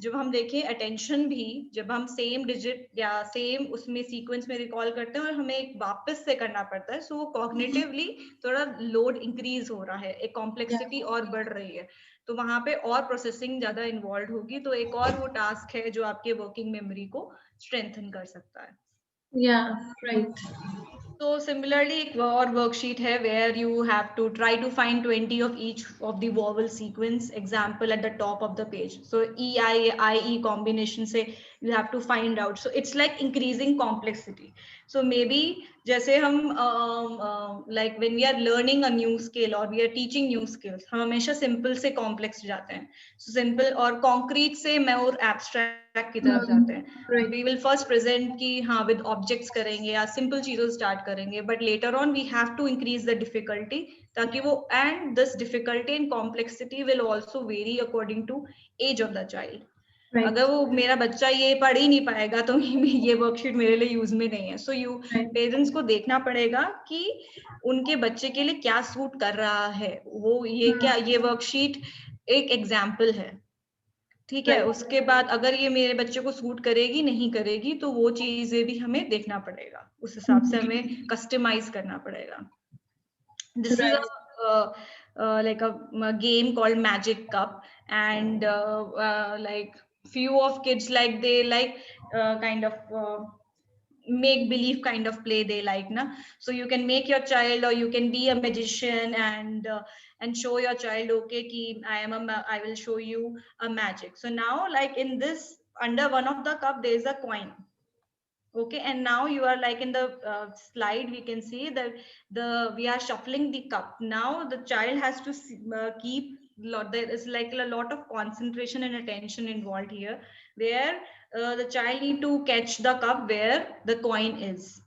जब हम देखें अटेंशन भी, जब हम same digit या same उसमें sequence में recall करते हैं और हमें एक वापस से करना पड़ता है, सो वो कॉग्निटिवली थोड़ा लोड इंक्रीज हो रहा है, एक कॉम्प्लेक्सिटी और बढ़ रही है, तो वहां पे और प्रोसेसिंग ज्यादा इन्वॉल्व होगी. तो एक और वो टास्क है जो आपके वर्किंग मेमोरी को स्ट्रेंथन कर सकता है. Yeah, right. So similarly, एक और worksheet है where you have to try to find 20 of each of the vowel sequence example at the top of the page. So E-I-E combination से you have to find out. So it's like increasing complexity. So maybe जैसे हम like when we are learning a new skill or we are teaching new skills, हम हमेशा simple से complex जाते हैं. So simple और concrete से more abstract की तरफ जाते हैं. Right. We will first present कि हाँ with objects करेंगे या simple चीजों start करेंगे, but later on we have to increase the difficulty ताकि वो, and this difficulty and complexity will also vary according to age of the child. Right. अगर वो मेरा बच्चा ये पढ़ ही नहीं पाएगा तो ये वर्कशीट मेरे लिए यूज में नहीं है. सो पेरेंट्स को देखना पड़ेगा कि उनके बच्चे के लिए क्या सूट कर रहा है, वो ये क्या, ये वर्कशीट एक एग्जाम्पल है, ठीक है. उसके बाद अगर ये मेरे बच्चे को सूट करेगी नहीं करेगी तो वो चीजें भी हमें देखना पड़ेगा, उस हिसाब से हमें कस्टमाइज करना पड़ेगा. This is like a game called Magic Cup, and like few of kids like they like kind of make believe kind of play they like na. So you can make your child, or you can be a magician, and show your child, okay ki I will show you a magic. So now, like in this, under one of the cup there is a coin. Okay, and now you are like in the slide, we can see that we are shuffling the cup. Now the child has to keep there is like a lot of concentration and attention involved here, where the child need to catch the cup where the coin is.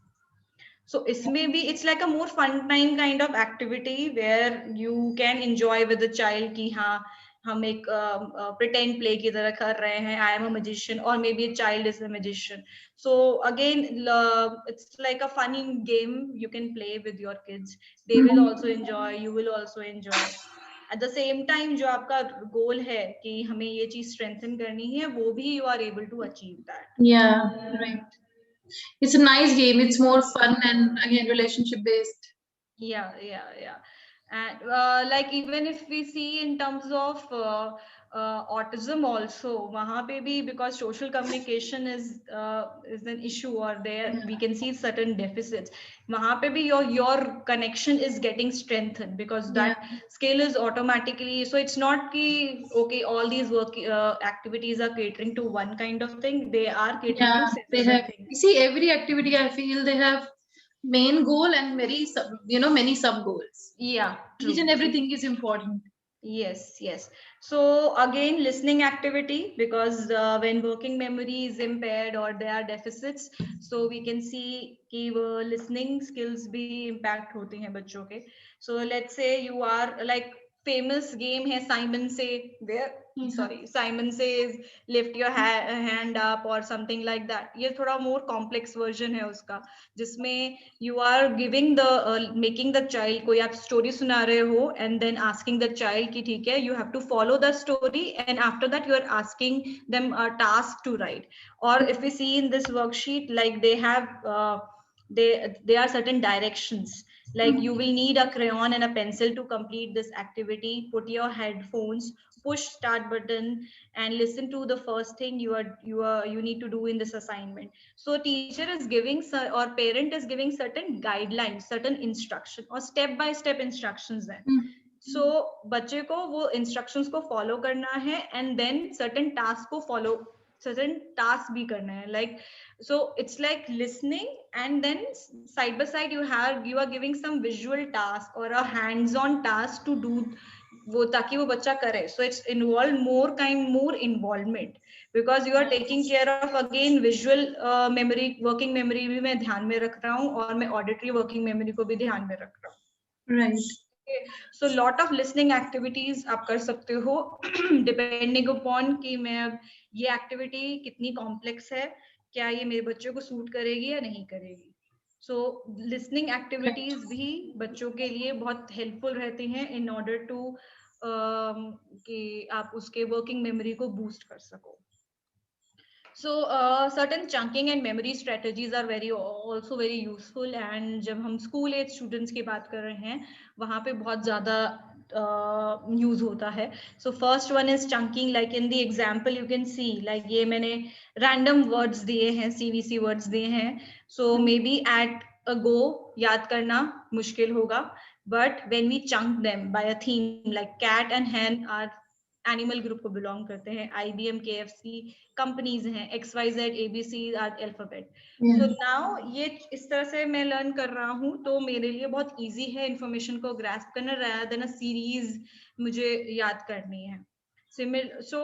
So maybe it's like a more fun time kind of activity where you can enjoy with the child ki हाँ हम एक pretend play की तरह कर रहे हैं, I am a magician, or maybe a child is a magician. So again, it's like a funny game you can play with your kids. They will also enjoy, you will also enjoy. At the same time, जो आपका goal है कि हमें ये चीज strengthen करनी है, वो भी you are able to achieve that. Yeah, right. It's a nice game. It's more fun and again relationship based. Yeah. And like even if we see in terms of autism also, wahan pe bhi, because social communication is an issue, or there we can see certain deficits. Wahan pe bhi your connection is getting strengthened, because that skill is automatically, so it's not ki okay all these work activities are catering to one kind of thing. They are catering to They several have. things. You see, every activity I feel they have main goal and many sub goals. Yeah, true. Each and everything is important. Yes. So again, listening activity, because when working memory is impaired or there are deficits, so we can see कि वो listening skills भी impact होती हैं बच्चों के. So let's say you are like famous game है Simon Say, where Simon Says lift your hand up or something like that. ये थोड़ा more complex version है उसका, जिसमें you are giving the making the child, कोई आप story सुना रहे हो and then asking the child कि ठीक है you have to follow the story, and after that you are asking them a task to write. Or if we see in this worksheet, like they have there are certain directions, like you will need a crayon and a pencil to complete this activity. Put your headphones, push start button, and listen to the first thing you need to do in this assignment. So teacher is giving or parent is giving certain guidelines, certain instruction or step by step instructions है. So बच्चे को वो instructions को follow करना है, and then certain task को follow, certain task भी करना है. Like so it's like listening, and then side by side you are giving some visual task or a hands-on task to do वो, ताकि वो बच्चा करे. So it's involved more involvement, because you are taking care of again visual memory, working memory भी मैं ध्यान में रख रहा हूँ, और मैं auditory working memory को भी ध्यान में रख रहा हूँ. Right. So lot of listening activities आप कर सकते हो depending upon कि मैं अब ये activity कितनी complex है, क्या ये मेरे बच्चों को सूट करेगी या नहीं करेगी. So listening activities भी बच्चों के लिए बहुत helpful रहती हैं in order to कि आप उसके working memory को boost कर सको. So certain chunking and memory strategies are also very useful, and जब हम school age students की बात कर रहे हैं, वहाँ पे बहुत ज़्यादा use होता है. So first one is chunking. Like in the example you can see, like ये मैंने random words दिए हैं, CVC words दिए हैं. So maybe at a go याद करना मुश्किल होगा, but when we chunk them by a theme, like cat and hen are animal group को बिलोंग करते हैं, IBM, KFC कंपनीज हैं, XYZ, ABC are alphabet. So now ये इस तरह से मैं लर्न कर रहा हूँ, तो मेरे लिए बहुत इजी है इन्फॉर्मेशन को ग्रास्प करना, rather than a सीरीज मुझे याद करनी है. So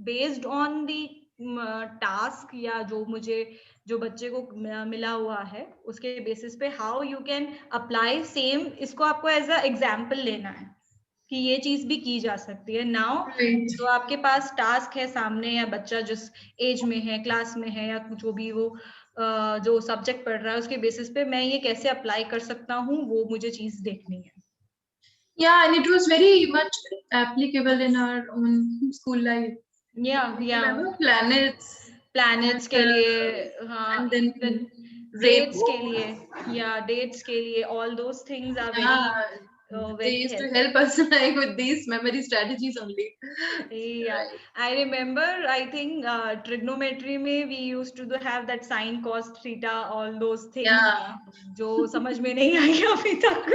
based on the task या जो बच्चे को मिला हुआ है, उसके बेसिस पे how you can apply same, इसको आपको एज अ एग्जाम्पल लेना है कि ये चीज भी की जा सकती है. नाउ जो आपके पास टास्क है सामने, या बच्चा जिस एज में है, क्लास में है, या जो भी वो जो सब्जेक्ट पढ़ रहा है, उसके बेसिस पे मैं ये कैसे अप्लाई कर सकता हूँ, वो मुझे चीज देखनी है. Yeah, and it was very much applicable in our own school life. Yeah. Remember planets के लिए, हाँ, and then dates के लिए, yeah, dates के लिए, all those things are very They very used to helpful. help us like with these memory strategies only. Yeah, Right. I remember, I think trigonometry में we used to have that sine, cos, theta, all those things Yeah. जो समझ में नहीं आई अभी तक,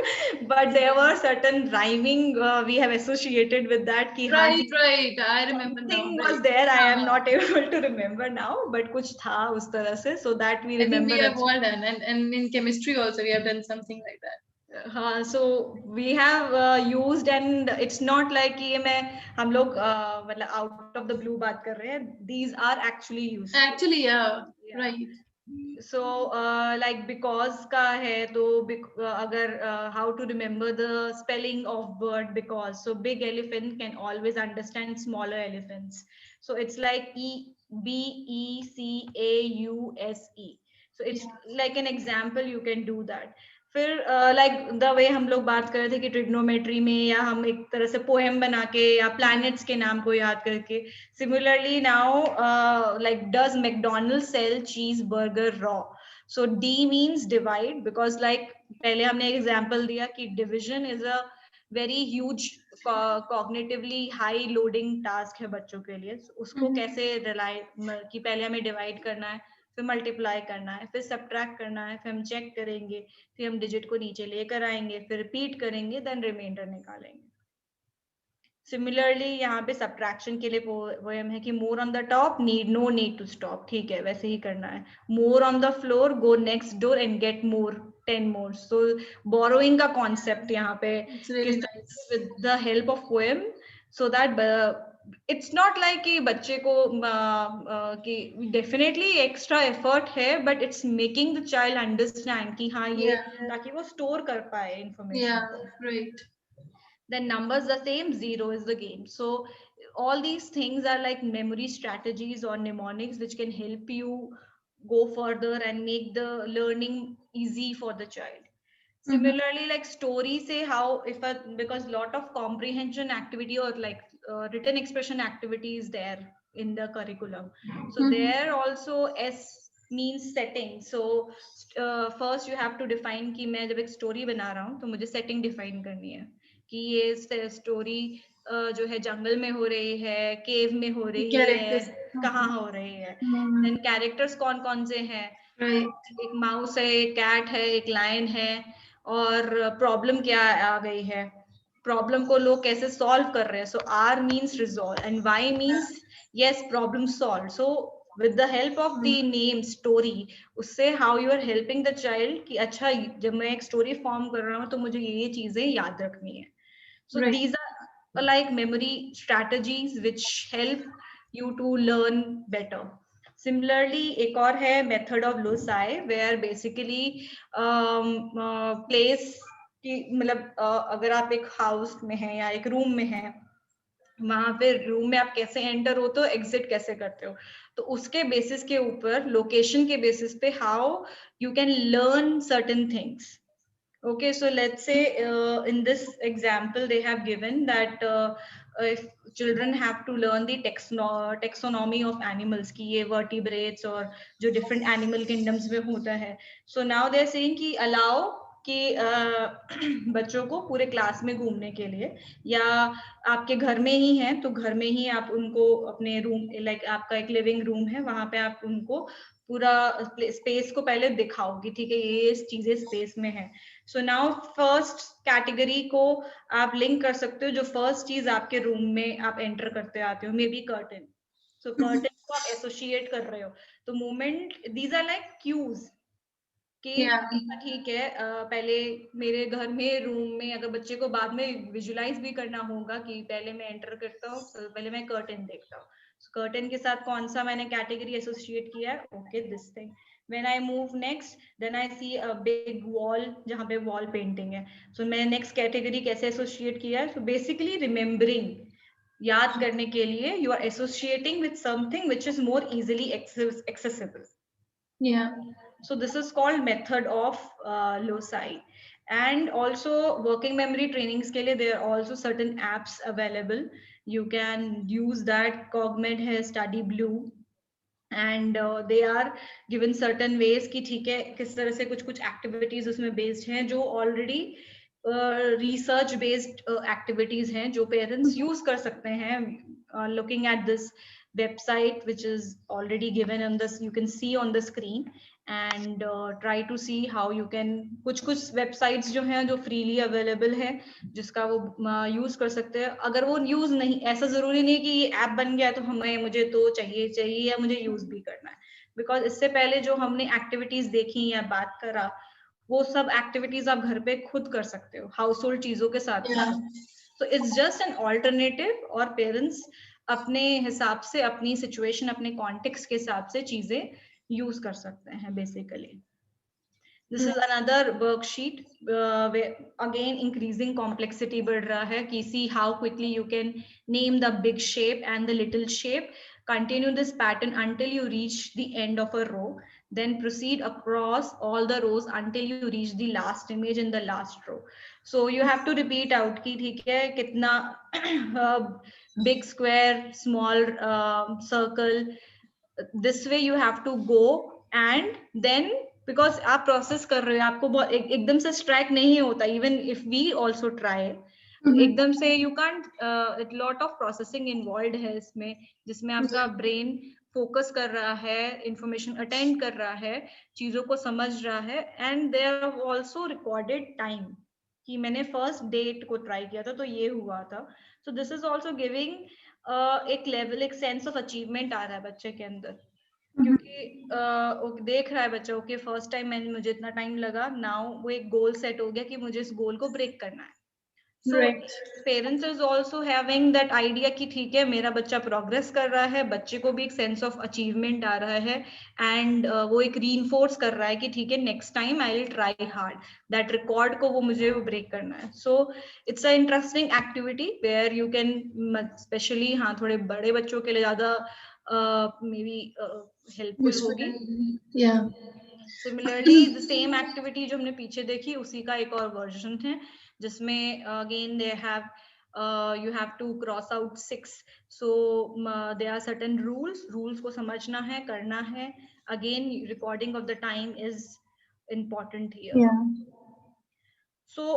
but there were certain rhyming we have associated with that कि हाँ Right, right. I remember now. something Right. was there. I am not able to remember now, but कुछ था उस तरह से, so that we I think remember. we have all done, and in chemistry also we have done something like that. So we have used, and it's not like कि ये मैं हम लोग मतलब out of the blue बात कर रहे हैं. These are actually used. Actually, yeah. Yeah. Right. So like because का है तो अगर how to remember the spelling of word because, so big elephant can always understand smaller elephants, so it's like BECAUSE, so it's like an example you can do that. फिर like the way हम लोग बात कर रहे थे कि trigonometry में या हम एक तरह से पोएम बना के या प्लैनेट्स के नाम को याद करके, similarly now like does McDonald's sell cheeseburger raw, so D means divide because like पहले हमने एक example दिया कि division is a very huge cognitively high loading task है बच्चों के लिए, उसको कैसे कि पहले हमें divide करना है, फिर मल्टीप्लाई करना है, फिर सब्ट्रैक्ट करना है, फिर हम चेक करेंगे, फिर हम डिजिट को नीचे लेकर आएंगे, फिर रिपीट करेंगे, देन रिमाइंडर निकालेंगे. सिमिलरली यहाँ पे सब्ट्रैक्शन के लिए पोएम है कि more on the top no need to stop, ठीक है वैसे ही करना है. More on the floor go next door and get more 10 more. So borrowing का concept यहाँ पे really nice. with the help of poem, so that it's not like कि बच्चे को कि definitely extra effort है, but it's making the child understand कि हाँ ये ताकि वो store कर पाए information. Yeah, right. Then numbers the same, 0 is the game. So all these things are like memory strategies or mnemonics which can help you go further and make the learning easy for the child. Similarly, like stories say how if because lot of comprehension activity or like written expression activity is there in the curriculum, so there also S means setting. So first you have to define कि मैं जब एक story बना रहा हूँ तो मुझे setting define करनी है कि ये स्टोरी जो है जंगल में हो रही है, केव में हो रही है, कहाँ हो रही है, देन कैरेक्टर्स कौन कौन से हैं, एक माउस है, एक कैट है, एक लायन है, और प्रॉब्लम क्या आ गई है, प्रॉब्लम को लोग कैसे सॉल्व कर रहे हैं. So R means resolve and Y means yes problem solve. So with the help of the name story, उससे how you are helping the child कि अच्छा जब मैं एक story form कर रहा हूँ तो मुझे ये चीजें याद रखनी है. So these are like memory strategies which help you to learn better. Similarly, एक और है method of loci where basically place कि मतलब अगर आप एक house में हैं या एक room में हैं, वहां पे रूम में आप कैसे एंटर होते हो, एग्जिट कैसे करते हो, तो उसके बेसिस के ऊपर, लोकेशन के बेसिस पे how you can learn certain things. Okay, so let's say in this example they have given that if children have to learn the taxonomy of animals कि ये vertebrates और जो different animal kingdoms में होता है, so now they are saying कि allow कि बच्चों को पूरे क्लास में घूमने के लिए, या आपके घर में ही हैं तो घर में ही आप उनको अपने रूम, लाइक आपका एक लिविंग रूम है, वहां पे आप उनको पूरा स्पेस को पहले दिखाओगी, ठीक है ये चीजें स्पेस में है. सो नाउ फर्स्ट कैटेगरी को आप लिंक कर सकते हो, जो फर्स्ट चीज आपके रूम में आप एंटर करते आते हो, maybe curtain. So curtain को आप एसोसिएट कर रहे हो, तो moment these are like cues कि ठीक है पहले मेरे घर में रूम में अगर बच्चे को बाद में विजुलाइज भी करना होगा कि पहले मैं एंटर करता हूँ, पहले मैं कर्टन देखता हूँ, कर्टन के साथ कौन सा मैंने कैटेगरी एसोसिएट किया है, okay this thing. When I move next, then I see a big wall जहाँ पे wall painting है, so मैंने next category कैसे associate किया है, so basically remembering, याद करने के लिए you are associating with something which is more easily accessible. Yeah. So this is called method of loci. And also working memory trainings के लिए there are also certain apps available. You can use that. Cogmed है, Study Blue. And they are given certain ways कि ठीक है किस तरह से कुछ कुछ एक्टिविटीज उसमें बेस्ड हैं जो ऑलरेडी रिसर्च बेस्ड एक्टिविटीज हैं जो पेरेंट्स यूज कर सकते हैं looking at this website which is already given on this, you can see on the screen, and try to see how you can कुछ websites जो हैं जो freely available है जिसका वो यूज कर सकते हैं. अगर वो यूज नहीं, ऐसा जरूरी नहीं कि ये ऐप बन गया तो मुझे तो चाहिए या मुझे यूज भी करना है, बिकॉज इससे पहले जो हमने एक्टिविटीज देखी या बात करा वो सब एक्टिविटीज आप घर पे खुद कर सकते हो हाउस होल्ड चीजों के साथ. तो इट्स जस्ट एन ऑल्टरनेटिव, और पेरेंट्स अपने हिसाब से, अपनी सिचुएशन, अपने कॉन्टेक्स्ट के हिसाब से चीजें यूज कर सकते हैं basically. This is another worksheet where again increasing complexity बढ़ रहा है कि see how quickly you can name the big shape and the little shape. Continue this pattern until you reach the end of a row. Then proceed across all the rows until you reach the last image in the last row. So you have to repeat out कि ठीक है कितना big square, small circle. This way you have to go, and then because आप process कर रहे हो, आपको बहुत एकदम से स्ट्राइक नहीं होता. Even if we also try, एकदम से you can't, lot of processing involve है इसमें, जिसमें आपका ब्रेन फोकस कर रहा है, इंफॉर्मेशन अटेंड कर रहा है, चीजों को समझ रहा है. And there also recorded time कि मैंने फर्स्ट डेट को ट्राई किया था तो ये हुआ था. So this is also giving एक लेवल, एक सेंस ऑफ अचीवमेंट आ रहा है बच्चे के अंदर, क्योंकि देख रहा है बच्चा ओके फर्स्ट टाइम मैंने, मुझे इतना टाइम लगा, नाउ वो एक गोल सेट हो गया कि मुझे इस गोल को ब्रेक करना है. So parents is also having that idea कि ठीक है मेरा बच्चा प्रोग्रेस कर रहा है, बच्चे को भी एक सेंस ऑफ अचीवमेंट आ रहा है, एंड वो एक रीइंफोर्स कर रहा है कि ठीक है next time I will try hard, that record को वो मुझे ब्रेक करना है. So it's a interesting activity where you can specially, हाँ थोड़े बड़े बच्चों के लिए ज्यादा मे बी हेल्पफुल होगी. सिमिलरली द सेम एक्टिविटी जो हमने पीछे देखी उसी का एक और वर्जन है, जिसमें again they have you have to cross out 6. So there are certain rules को समझना है, करना है. Again recording of the time is important here. So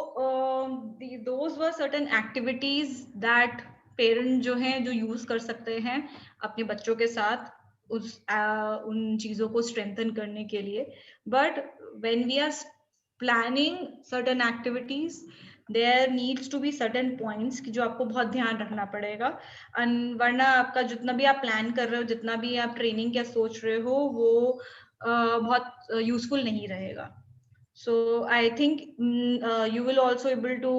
those were certain activities that parents जो हैं जो यूज कर सकते हैं अपने बच्चों के साथ उन चीजों को स्ट्रेंथन करने के लिए. But when we are planning certain activities, there needs to be certain points कि जो आपको बहुत ध्यान रखना पड़ेगा, वरना आपका जितना भी आप प्लान कर रहे हो, जितना भी आप ट्रेनिंग क्या सोच रहे हो, वो बहुत यूजफुल नहीं रहेगा. So I think you will also able to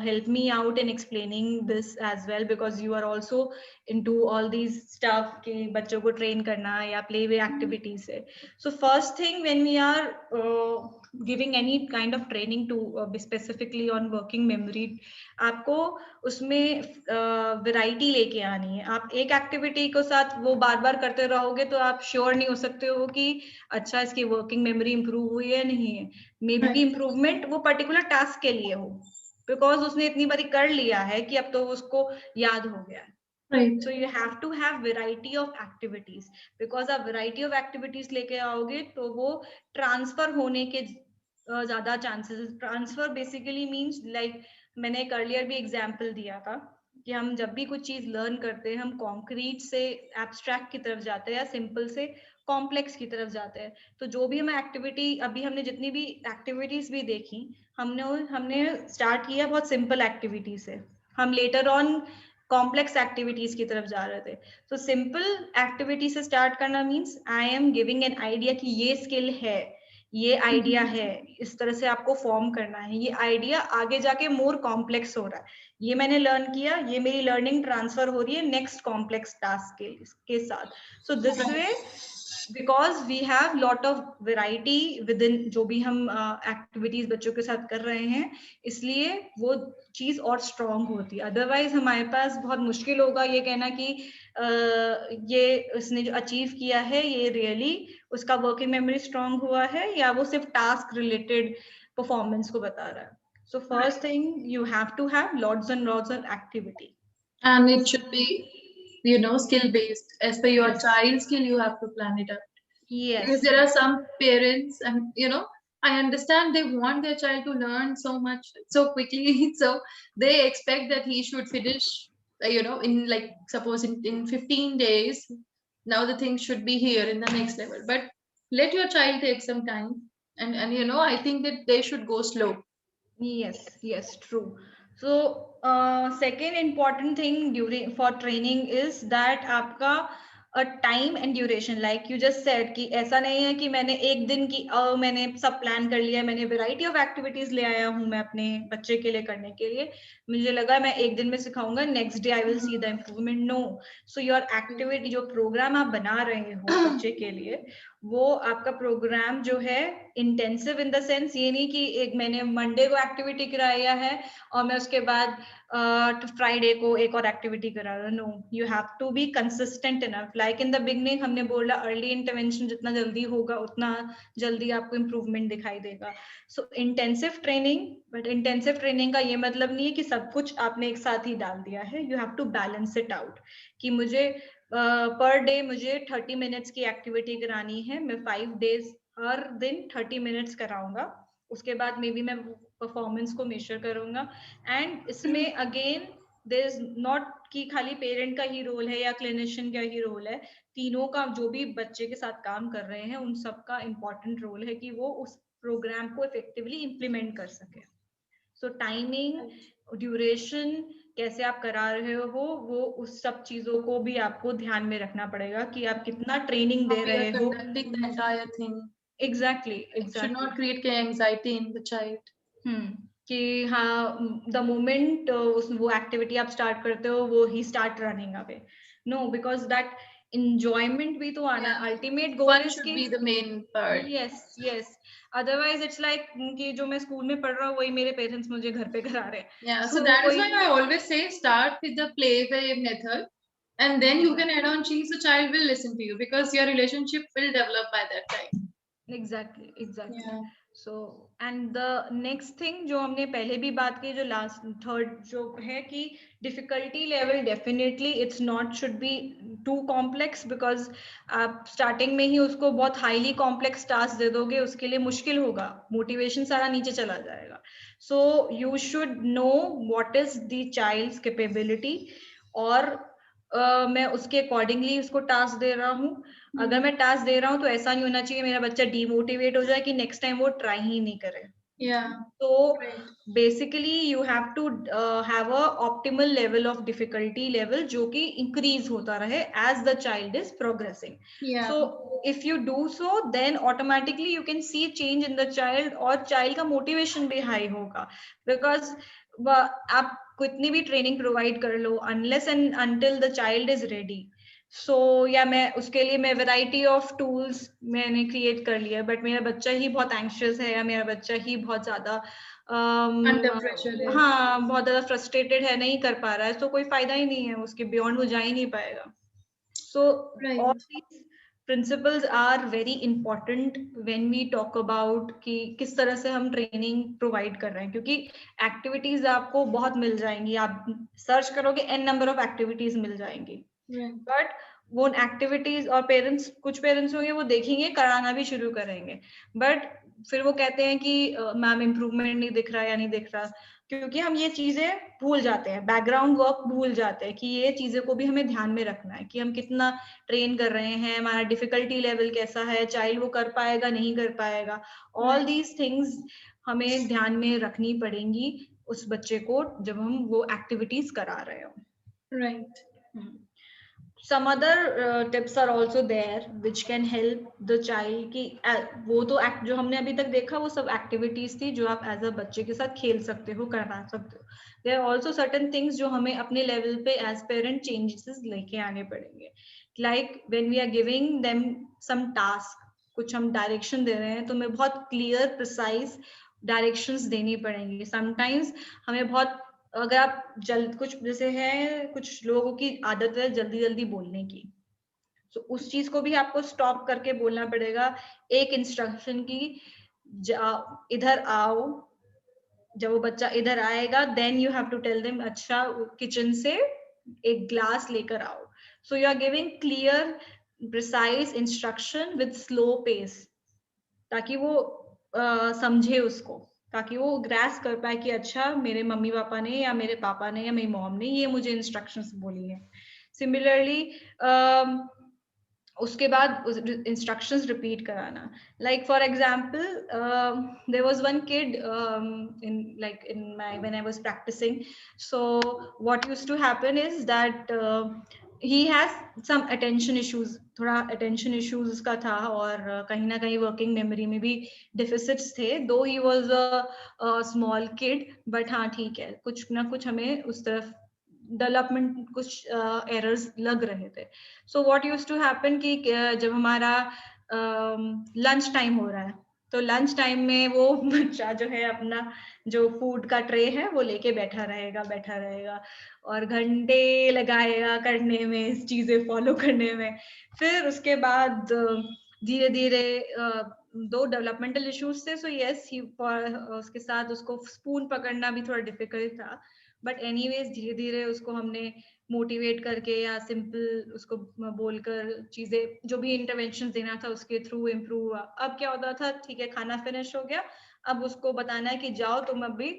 help me out in explaining this as well, because you are also into all these stuff कि बच्चों को train करना या play way activities है. So first thing, when we are giving any kind of training to be specifically on working memory, आपको उसमें variety लेके आनी है. आप एक एक्टिविटी को साथ वो बार बार करते रहोगे तो आप श्योर नहीं हो सकते हो कि अच्छा इसकी वर्किंग मेमोरी इंप्रूव हुई है नहीं है. मे बी इम्प्रूवमेंट वो पर्टिकुलर टास्क के लिए हो, बिकॉज उसने इतनी बारी कर लिया है कि अब तो उसको याद हो गया है. So you have to have variety of activities, because आप variety of activities लेके आओगे तो वो ट्रांसफर होने के ज्यादा chances. Transfer basically means like मैंने एक अर्लियर भी एग्जांपल दिया था कि हम जब भी कुछ चीज लर्न करते हैं, हम कॉन्क्रीट से एब्स्ट्रैक्ट की तरफ जाते हैं या सिंपल से कॉम्प्लेक्स की तरफ जाते हैं. तो जो भी हम एक्टिविटी, अभी हमने जितनी भी एक्टिविटीज भी देखी, हमने स्टार्ट किया बहुत सिंपल एक्टिविटी से, हम लेटर ऑन कॉम्प्लेक्स एक्टिविटीज की तरफ जा रहे थे. तो सिंपल एक्टिविटी से स्टार्ट करना means I am giving an idea कि ये स्किल है, ये आइडिया है, इस तरह से आपको फॉर्म करना है. ये आइडिया आगे जाके मोर कॉम्प्लेक्स हो रहा है, ये मैंने लर्न किया, ये मेरी लर्निंग ट्रांसफर हो रही है नेक्स्ट कॉम्प्लेक्स टास्क के साथ. So this way, because we have lot of variety within जो भी हम एक्टिविटीज बच्चों के साथ कर रहे हैं, इसलिए वो चीज और स्ट्रॉन्ग होती है. अदरवाइज हमारे पास बहुत मुश्किल होगा ये कहना कि ये उसने जो अचीव किया है ये रियली उसका वर्किंग मेमोरी स्ट्रॉन्ग हुआ है या वो सिर्फ टास्क रिलेटेड परफॉर्मेंस को बता रहा है. So first thing, you have to have lots and lots of activity, and it should be skill based. As per your Yes. child skill, you have to plan it out. Because Yes. there are some parents, and I understand they want their child to learn so much so quickly, so they expect that he should finish, in, like, suppose in 15 days. Now the things should be here in the next level, but let your child take some time, and I think that they should go slow. Yes, yes, true. So, second important thing during for training is that आपका time and duration, like you just said कि ऐसा नहीं है कि मैंने एक दिन की मैंने सब प्लान कर लिया, मैंने वैरायटी ऑफ एक्टिविटीज ले आया हूँ मैं अपने बच्चे के लिए करने के लिए, मुझे लगा मैं एक दिन में सिखाऊंगा, next day I will see the improvement. No. So your activity, जो प्रोग्राम आप बना रहे हो बच्चे के लिए, वो आपका प्रोग्राम जो है इंटेंसिव इन द सेंस, ये नहीं कि एक मैंने मंडे को एक्टिविटी कराया है और मैं उसके बाद फ्राइडे को एक और एक्टिविटी करा रहा हूँ. No, you have to be consistent enough. Like in the beginning हमने बोला अर्ली इंटरवेंशन जितना जल्दी होगा उतना जल्दी आपको इम्प्रूवमेंट दिखाई देगा. So intensive training, but intensive training का ये मतलब नहीं है कि सब कुछ आपने एक साथ ही डाल दिया है. You have to balance it out कि मुझे पर डे मुझे 30 मिनट्स की एक्टिविटी करानी है, मैं 5 डेज हर दिन 30 मिनट्स कराऊंगा, उसके बाद मे बी मैं परफॉर्मेंस को मेजर करूंगा. एंड इसमें अगेन देयर इज नॉट कि खाली पेरेंट का ही रोल है या क्लिनिशियन का ही रोल है, तीनों का, जो भी बच्चे के साथ काम कर रहे हैं उन सबका इम्पोर्टेंट रोल है कि वो उस प्रोग्राम को इफेक्टिवली इम्प्लीमेंट कर सके. सो टाइमिंग, ड्यूरेशन, कैसे आप करा रहे हो, वो उस सब चीजों को भी आपको ध्यान में रखना पड़ेगा कि आप कितना ट्रेनिंग दे How you रहे are हो. conducting the entire thing. Exactly, It should exactly. not create anxiety in the child. कि हाँ, द मोमेंट वो एक्टिविटी आप स्टार्ट करते हो वो ही start running away. No, because that enjoyment भी तो आना, अल्टीमेट गोल Fun इज should कि be the main part. Yes, yes. Otherwise it's like कि जो मैं स्कूल में पढ़ रहा हूँ वही मेरे पेरेंट्स मुझे घर पे करा रहे हैं. Yeah, so So that is कोई why I always say start with the play way method, and then you can add on cheese. The child will listen to you because your relationship will develop by that time. Exactly, exactly. Yeah. So and the next thing जो हमने पहले भी बात की, जो last third जो है कि difficulty level, definitely it's not should be too complex, because आप स्टार्टिंग में ही उसको बहुत हाईली कॉम्प्लेक्स टास्क दे दोगे, उसके लिए मुश्किल होगा, मोटिवेशन सारा नीचे चला जाएगा. So you should know what is the child's capability, और मैं उसके अकॉर्डिंगली उसको टास्क दे रहा हूँ. अगर मैं टास्क दे रहा हूँ तो ऐसा नहीं होना चाहिए मेरा बच्चा डीमोटिवेट हो जाए कि नेक्स्ट टाइम वो ट्राई ही नहीं करे. Yeah. तो Right. Basically you have to have a optimal level of difficulty level जो कि इंक्रीज होता रहे as the child is progressing. Yeah. So if you do so then automatically you can see change in the child, और child का motivation भी high होगा. Because आप कितनी भी ट्रेनिंग प्रोवाइड कर लो, unless and until the child is ready. So या मैं उसके लिए मैं वैरायटी ऑफ टूल्स मैंने क्रिएट कर लिया, बट मेरा बच्चा ही बहुत एंग्शियस है या मेरा बच्चा ही बहुत ज्यादा Under pressure है. हाँ, बहुत ज्यादा फ्रस्ट्रेटेड है, नहीं कर पा रहा है, तो कोई फायदा ही नहीं है, उसके बियॉन्ड वो जा ही नहीं पाएगा. So all these principles are very important when we talk about कि किस तरह से हम ट्रेनिंग प्रोवाइड कर रहे हैं, क्योंकि एक्टिविटीज आपको बहुत मिल जाएंगी, आप सर्च करोगे एन नंबर ऑफ एक्टिविटीज मिल जाएंगी. बट वो एक्टिविटीज, और पेरेंट्स, कुछ पेरेंट्स होंगे वो देखेंगे, कराना भी शुरू करेंगे, बट फिर वो कहते हैं कि मैम इम्प्रूवमेंट नहीं दिख रहा या नहीं दिख रहा, क्योंकि हम ये चीजें भूल जाते हैं, बैकग्राउंड वर्क भूल जाते हैं कि ये चीजें को भी हमें ध्यान में रखना है कि हम कितना ट्रेन कर रहे हैं, हमारा डिफिकल्टी लेवल कैसा है, चाइल्ड वो कर पाएगा नहीं कर पाएगा. ऑल दीज थिंग्स हमें ध्यान में रखनी पड़ेंगी उस बच्चे को जब हम वो एक्टिविटीज करा रहे हो. Right. Some other tips are also there which can help the child कि वो तो जो हमने अभी तक देखा वो सब एक्टिविटीज थी जो आप एज अ बच्चे के साथ खेल सकते हो, करवा सकते हो. There are also certain things जो हमें अपने लेवल पे एज पेरेंट चेंजेस लेके आने पड़ेंगे. Like when we are giving them some task, कुछ हम डायरेक्शन दे रहे हैं तो हमें बहुत क्लियर प्रिसाइज डायरेक्शंस देनी पड़ेंगी. समटाइम्स हमें बहुत, अगर आप कुछ जैसे है, कुछ लोगों की आदत है जल्दी जल्दी बोलने की, तो उस चीज को भी आपको स्टॉप करके बोलना पड़ेगा. एक इंस्ट्रक्शन की, इधर आओ, जब वो बच्चा इधर आएगा then you have to tell them अच्छा किचन से एक ग्लास लेकर आओ. So you are giving clear precise instruction with slow pace, ताकि वो समझे उसको, ताकि वो ग्रास कर पाए कि अच्छा मेरे मम्मी पापा ने या मेरे पापा ने या मेरी मॉम ने ये मुझे इंस्ट्रक्शंस बोली है. सिमिलरली उसके बाद इंस्ट्रक्शंस रिपीट कराना. Like for example there was one kid in my when I was practising. So what used to happen is that he has some attention issues, थोड़ा attention issues उसका था, और कहीं ना कहीं working memory में भी deficits थे. though he was a small kid, but हाँ ठीक है, कुछ ना कुछ हमें उस तरफ डेवलपमेंट कुछ एरर्स लग रहे थे. So what used to happen कि जब हमारा लंच टाइम हो रहा है, तो लंच टाइम में वो बच्चा जो है अपना जो फूड का ट्रे है वो लेके बैठा रहेगा और घंटे लगाएगा करने में, चीजें फॉलो करने में. फिर उसके बाद धीरे धीरे दो डेवलपमेंटल इश्यूज थे. सो यस, उसके साथ उसको स्पून पकड़ना भी थोड़ा डिफिकल्ट था, बट एनीवेज धीरे धीरे उसको हमने मोटिवेट करके या सिंपल उसको बोलकर चीजें जो भी इंटरवेंशन देना था उसके थ्रू इम्प्रूव हुआ. अब क्या होता था, ठीक है खाना फिनिश हो गया, अब उसको बताना है कि जाओ तुम अभी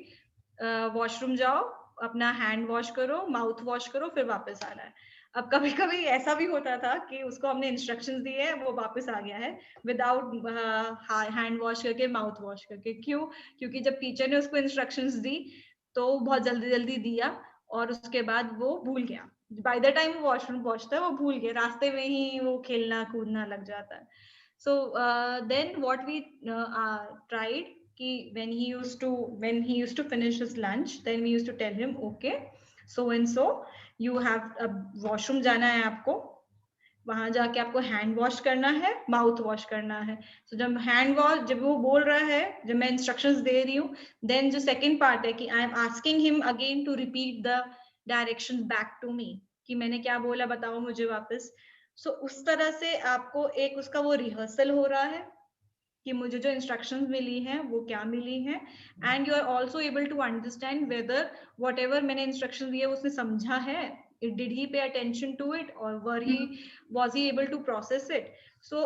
वॉशरूम जाओ, अपना हैंड वॉश करो, माउथ वॉश करो, फिर वापस आना है. अब कभी कभी ऐसा भी होता था कि उसको हमने इंस्ट्रक्शंस दिए हैं, वो वापस आ गया है विदाउट हैंड वॉश करके, माउथ वॉश करके. क्यों? क्योंकि जब टीचर ने उसको इंस्ट्रक्शंस दी तो बहुत जल्दी जल्दी दिया और उसके बाद वो भूल गया. बाय द टाइम वो वॉशरूम पहुंचता है वो भूल गया, रास्ते में ही वो खेलना कूदना लग जाता है. So then what we tried कि when he used to finish his lunch, then we used to tell him, okay, so and so you have washroom जाना है आपको, वहां जाके आपको हैंड वॉश करना है, माउथ वॉश करना है. तो जब हैंड वॉश, जब वो बोल रहा है, जब मैं इंस्ट्रक्शंस दे रही हूँ, देन जो सेकंड पार्ट है कि I am asking him again to repeat the directions back to me, कि मैंने क्या बोला बताओ मुझे वापस. सो उस तरह से आपको एक उसका वो रिहर्सल हो रहा है कि मुझे जो इंस्ट्रक्शंस मिली हैं वो क्या मिली हैं, and you are also able to understand whether whatever मैंने इंस्ट्रक्शन दिए उसने समझा है, did he pay attention to it, or was he able to process it. So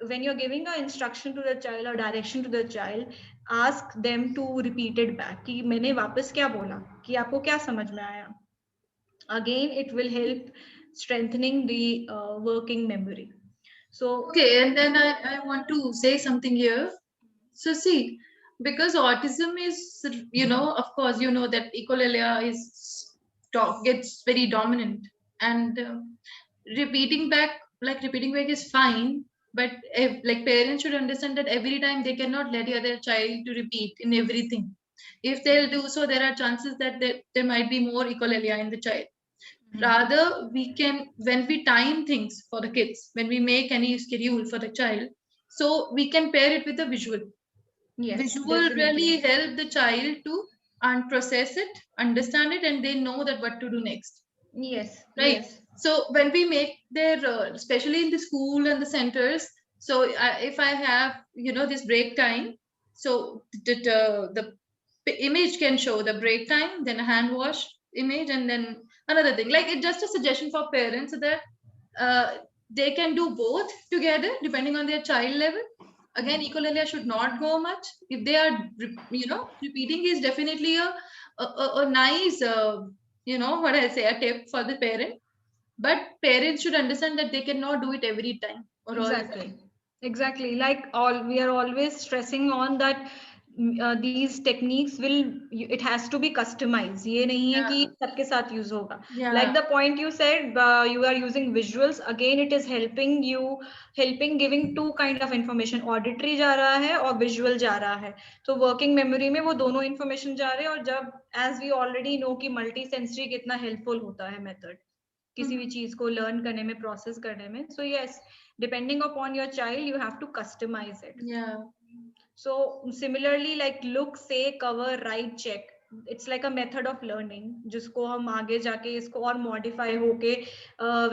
when you're giving an instruction to the child or direction to the child, ask them to repeat it back कि मैंने वापस क्या बोला, कि आपको क्या समझ में आया. Again it will help strengthening the working memory. So okay, and then I want to say something here. So see, because autism is, of course that echolalia gets very dominant, and repeating back is fine, but like parents should understand that every time they cannot let the other child to repeat in everything. If they'll do so, there are chances that there might be more echolalia in the child. Rather, we can, when we time things for the kids, when we make any schedule for the child, so we can pair it with a visual. yes, Visual definitely. really help the child to process it, understand it, and they know that what to do next. Yes, Right. yes. So when we make their especially in the school and the centers, so if I have this break time, so the image can show the break time, then a hand wash image, and then another thing, like it's just a suggestion for parents so that they can do both together depending on their child level. Again, echolalia should not go much. If they are repeating is definitely a nice what I say, a tip for the parent. But parents should understand that they cannot do it every time or all the time. Exactly. Like we are always stressing on that these techniques it has to be customized. ये नहीं है कि सबके साथ use होगा. Like the point you said, you are using visuals. Again, it is helping giving two kind of information. Auditory जा रहा है और visual जा रहा है. तो working memory में वो दोनों information जा रहे हैं, और जब as we already know कि multi-sensory कितना helpful होता है method किसी भी चीज को learn करने में, process करने में. So yes, depending upon your child, you have to customize it. Yeah. So similarly, like look, say, cover, write, check. It's like a method of learning जिसको हम आगे जाके इसको और modify होके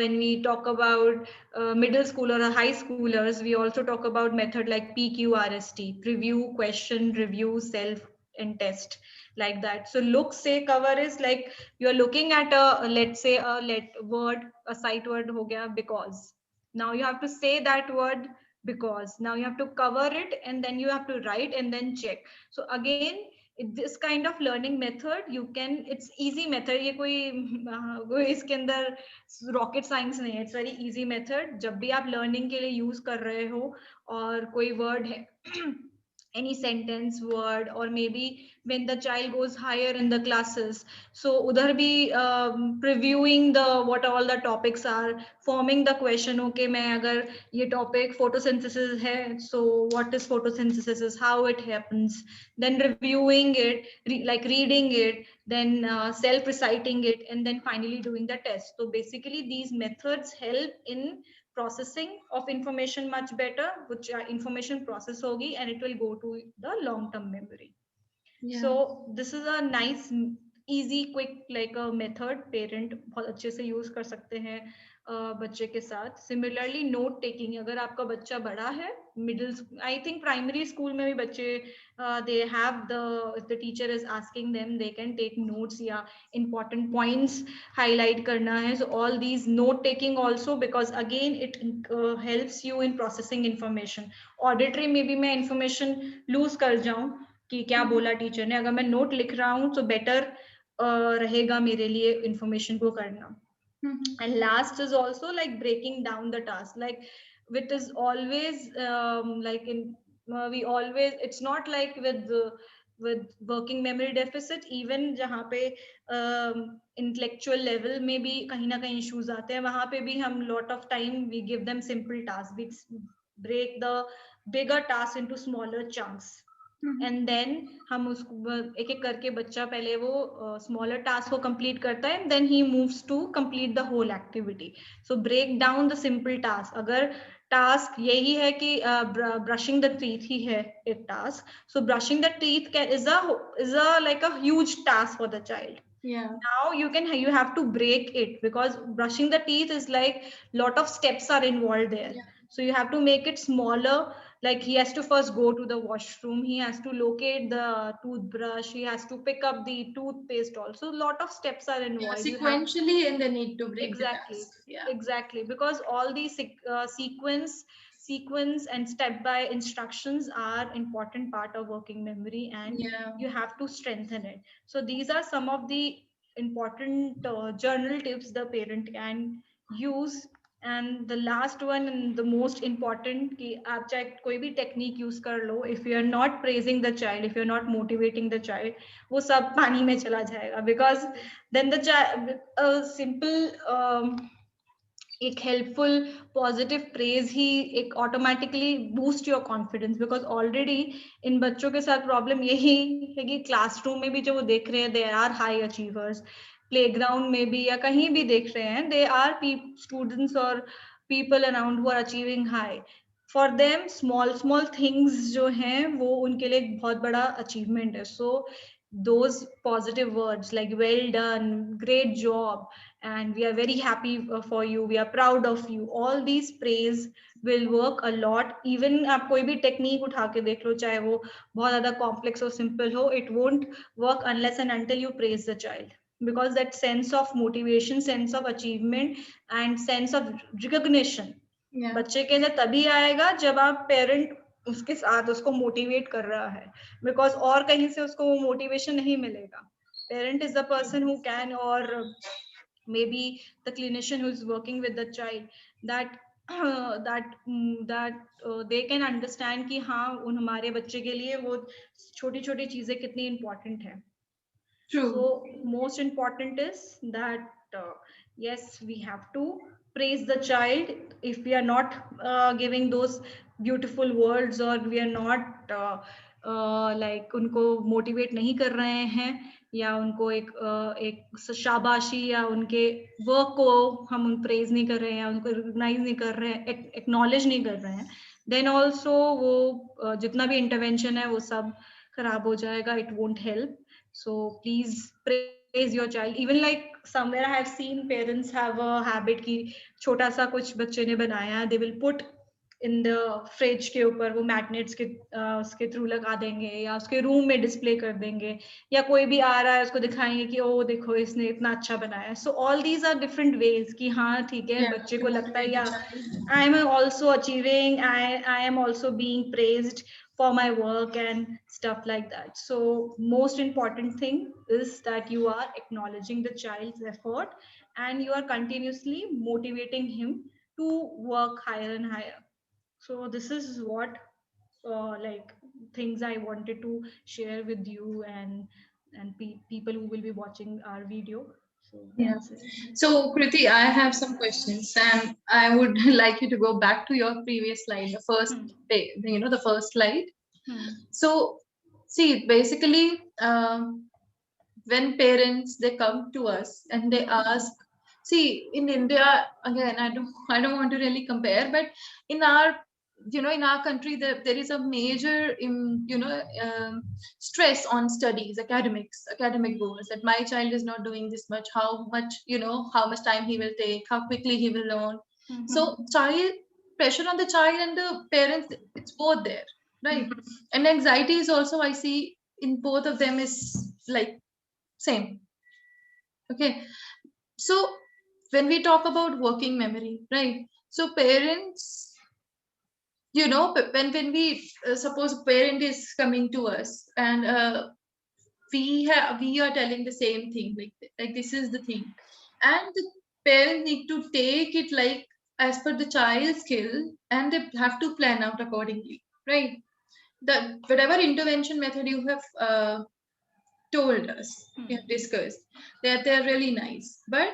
when we talk about middle schooler or high schoolers, we also talk about method like PQRST: preview, question, review, self in test, like that. So look, say, cover is like you're looking at a, let's say a word, a sight word ho gaya because. Now you have to say that word because. Now you have to cover it and then you have to write and then check. So again, this kind of learning method you can, it's easy method, ये कोई इसके अंदर rocket science नहीं है, it's very easy method. जब भी आप learning के लिए यूज कर रहे हो और कोई वर्ड है any sentence word, or maybe when the child goes higher in the classes, so udhar bhi previewing the what all the topics are, forming the question, okay main agar ye topic photosynthesis hai, so what is photosynthesis, is how it happens, then reviewing it, like reading it, then self reciting it, and then finally doing the test. So basically these methods help in processing of information much better, which information process hogi and it will go to the long term memory. Yeah. So this is a nice easy quick like a method parent बहुत अच्छे से use कर सकते हैं बच्चे के साथ. Similarly note taking, अगर आपका बच्चा बड़ा है, middle I think primary school में भी बच्चे they have the, if the teacher is asking them, they can take notes या important points highlight करना है. So all these note taking also, because again it helps you in processing information. Auditory में भी मैं information lose कर जाऊं कि क्या बोला टीचर ने, अगर मैं नोट लिख रहा हूँ तो बेटर रहेगा मेरे लिए इंफॉर्मेशन को करना. And last is also like breaking down the task, like which is always like in we always, it's not like with working memory deficit, even जहाँ पे intellectual level में भी कहीं ना कहीं issues आते हैं, वहाँ पे भी हम lot of time we give them simple tasks, we break the bigger task into smaller chunks. And then हम उसको एक एक करके बच्चा पहले वो स्मॉलर टास्क को कंप्लीट करता है, and then he moves to complete the whole activity. So break down the simple task. अगर टास्क यही है कि ब्रशिंग द टीथ ही है एक task, so brushing the teeth is a like a huge task for the child. Yeah. Now you have to break it, because brushing the teeth is like lot of steps are involved there. Yeah. So you have to make it smaller, like he has to first go to the washroom, he has to locate the toothbrush, he has to pick up the toothpaste also, lot of steps are involved. Yeah, sequentially and the need to break Exactly. the task. Yeah. Exactly, because all these sequence and step by instructions are important part of working memory, and Yeah. you have to strengthen it. So these are some of the important journal tips the parent can use. And the last one and the most important, कि आप चाहे कोई भी technique use कर लो, if you are not praising the child, if you are not motivating the child, वो सब पानी में चला जाएगा. Because then the child, a simple एक हेल्पफुल पॉजिटिव प्रेज ही एक automatically boost your confidence. Because already in बच्चों के साथ प्रॉब्लम यही है कि क्लासरूम में भी जो वो देख रहे हैं, they are high achievers, playground में भी या कहीं भी देख रहे हैं, दे आर स्टूडेंट्स और people around who are achieving high. For them small things जो हैं वो उनके लिए एक बहुत बड़ा अचीवमेंट है. सो those positive words like well done, great job, and we are very happy for you, we are proud of you, all these praise will work a lot. Even आप कोई भी technique उठा के देख लो, चाहे वो बहुत ज़्यादा complex हो simple हो, it won't work unless and until you praise the child. Because that sense of motivation, sense of achievement and sense of recognition, Yeah. बच्चे के अंदर तभी आएगा जब आप पेरेंट उसके साथ उसको मोटिवेट कर रहा है. बिकॉज और कहीं से उसको वो मोटिवेशन नहीं मिलेगा. Parent is the person who can, और may be the clinician who is working with the child, that they can understand कि हाँ उन हमारे बच्चे के लिए वो छोटी छोटी चीजें कितनी important है. True. So most important is that yes, we have to praise the child. If we are not giving those beautiful words, or we are not like उनको motivate नहीं कर रहे हैं, या उनको एक शाबाशी या उनके वर्क को हम उन praise नहीं कर रहे हैं, या उनको recognize नहीं कर रहे हैं, acknowledge नहीं कर रहे हैं, then also वो जितना भी intervention है वो सब खराब हो जाएगा. It won't help. So please praise your child. Even like somewhere I have seen parents have a habit कि छोटा सा कुछ बच्चे ने बनाया, they will put in the fridge के ऊपर वो मैग्नेट्स के उसके थ्रू लगा देंगे, या उसके रूम में डिस्प्ले कर देंगे, या कोई भी आ रहा है उसको दिखाएंगे कि ओ देखो इसने इतना अच्छा बनाया है. So all these are different ways कि हाँ ठीक है, Yeah, बच्चे to को लगता है motivate the या child. I am also achieving, I am also being praised for my work and stuff like that. So most important thing is that you are acknowledging the child's effort and you are continuously motivating him to work higher and higher. So this is what like things I wanted to share with you and people who will be watching our video. So Yeah. that's it. So, Kriti, I have some questions, and I would like you to go back to your previous slide, the first, Hmm. the first slide. Hmm. So, see, basically, when parents they come to us and they ask, see, in India, again, I don't want to really compare, but in our, in our country, there is a major, stress on studies, academic goals, that my child is not doing this much, how much, how much time he will take, how quickly he will learn. Hmm. So child pressure on the child and the parents, it's both there, right? Hmm. And anxiety is also, I see, in both of them is like same. Okay. So when we talk about working memory, right? So parents, when we suppose a parent is coming to us, and we are telling the same thing, like this is the thing, and the parents need to take it like as per the child's skill, and they have to plan out accordingly, right? That whatever intervention method you have told us, Hmm. we have discussed, that they're really nice. But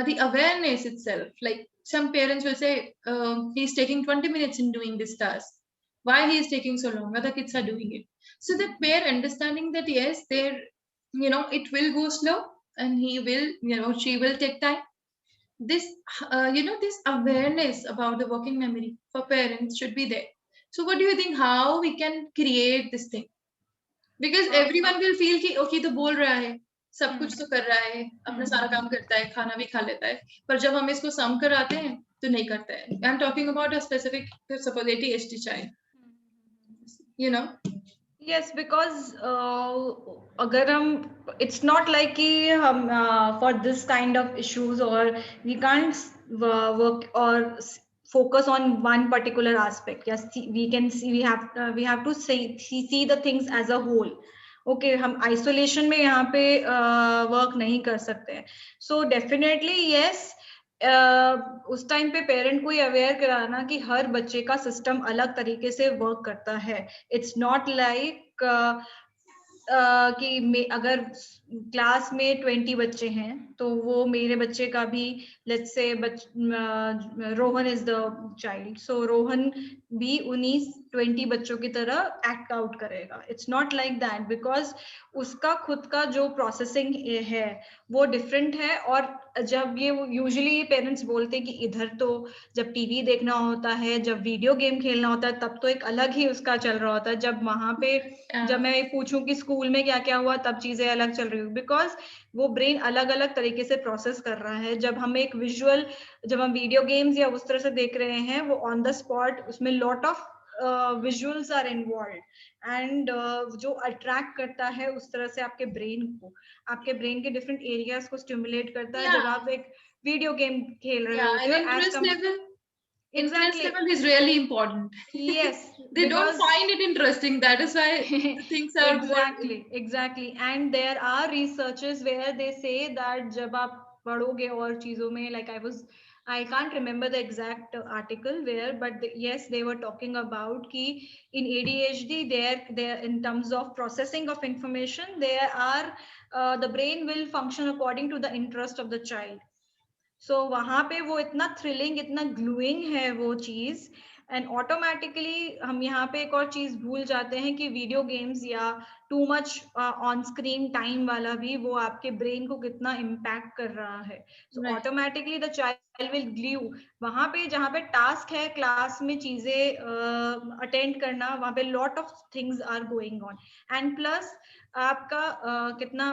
the awareness itself, like some parents will say, he's taking 20 minutes in doing this task. Why he is taking so long? Other kids are doing it. So that pair understanding that yes, it will go slow, and he will, she will take time. This, this awareness about the working memory for parents should be there. So what do you think? How we can create this thing? Because Uh, everyone will feel कि okay तो बोल रहा है, सब hmm. कुछ तो कर रहा है, अपना सारा काम करता है, खाना भी खा लेता है, पर जब हम इसको सम कराते हैं तो नहीं करता है. I am talking about a specific suppose ADHD child, Yes, because अगर हम, it's not like कि हम for this kind of issues, or we can't work or focus on one particular aspect. Yes, we can see, we have to see the things as a whole. Okay, हम isolation में यहाँ पे work नहीं कर सकते हैं. So definitely yes, उस time पे पेरेंट को ये अवेयर कराना कि हर बच्चे का सिस्टम अलग तरीके से वर्क करता है. इट्स नॉट लाइक कि अगर क्लास में 20 बच्चे हैं तो वो मेरे बच्चे का भी, let's say Rohan is the child, so Rohan भी उन्हीं 20 बच्चों की तरह एक्ट आउट करेगा. It's not like that, because उसका खुद का जो प्रोसेसिंग है वो डिफरेंट है. और जब ये यूजुअली पेरेंट्स बोलते हैं कि इधर तो जब टीवी देखना होता है, जब वीडियो गेम खेलना होता है, तब तो एक अलग ही उसका चल रहा होता है. जब वहां पे जब मैं पूछूं कि स्कूल में क्या क्या हुआ, तब चीजें अलग चल रही हुई, बिकॉज वो ब्रेन अलग अलग तरीके से प्रोसेस कर रहा है. जब हम एक विजुअल, जब हम वीडियो गेम्स या उस तरह से देख रहे हैं, वो ऑन द स्पॉट, उसमें lot of visuals are involve, and जो अट्रैक्ट करता है उस तरह से आपके ब्रेन को, आपके ब्रेन के डिफरेंट एरियाज को स्टिमुलेट करता है जब आप एक वीडियो गेम खेल रहे होते हो. Interest Exactly. level is really important. Yes, They don't because find it interesting, that is why the things are exactly. And there are researches where they say that जब आप पढ़ोगे और चीजों में, like I can't remember the exact article where, but yes, they were talking about कि in ADHD there in terms of processing of information, there are the brain will function according to the interest of the child. सो वहां पे वो इतना thrilling, इतना gluing है वो चीज, and automatically हम यहाँ पे एक और चीज भूल जाते हैं कि वीडियो गेम्स या too much on screen time वाला भी वो आपके ब्रेन को कितना इम्पैक्ट कर रहा है. So automatically the child will glue. वहां पे जहाँ पे टास्क है क्लास में चीजें अटेंड करना, वहां पे lot of things are going on, and plus आपका कितना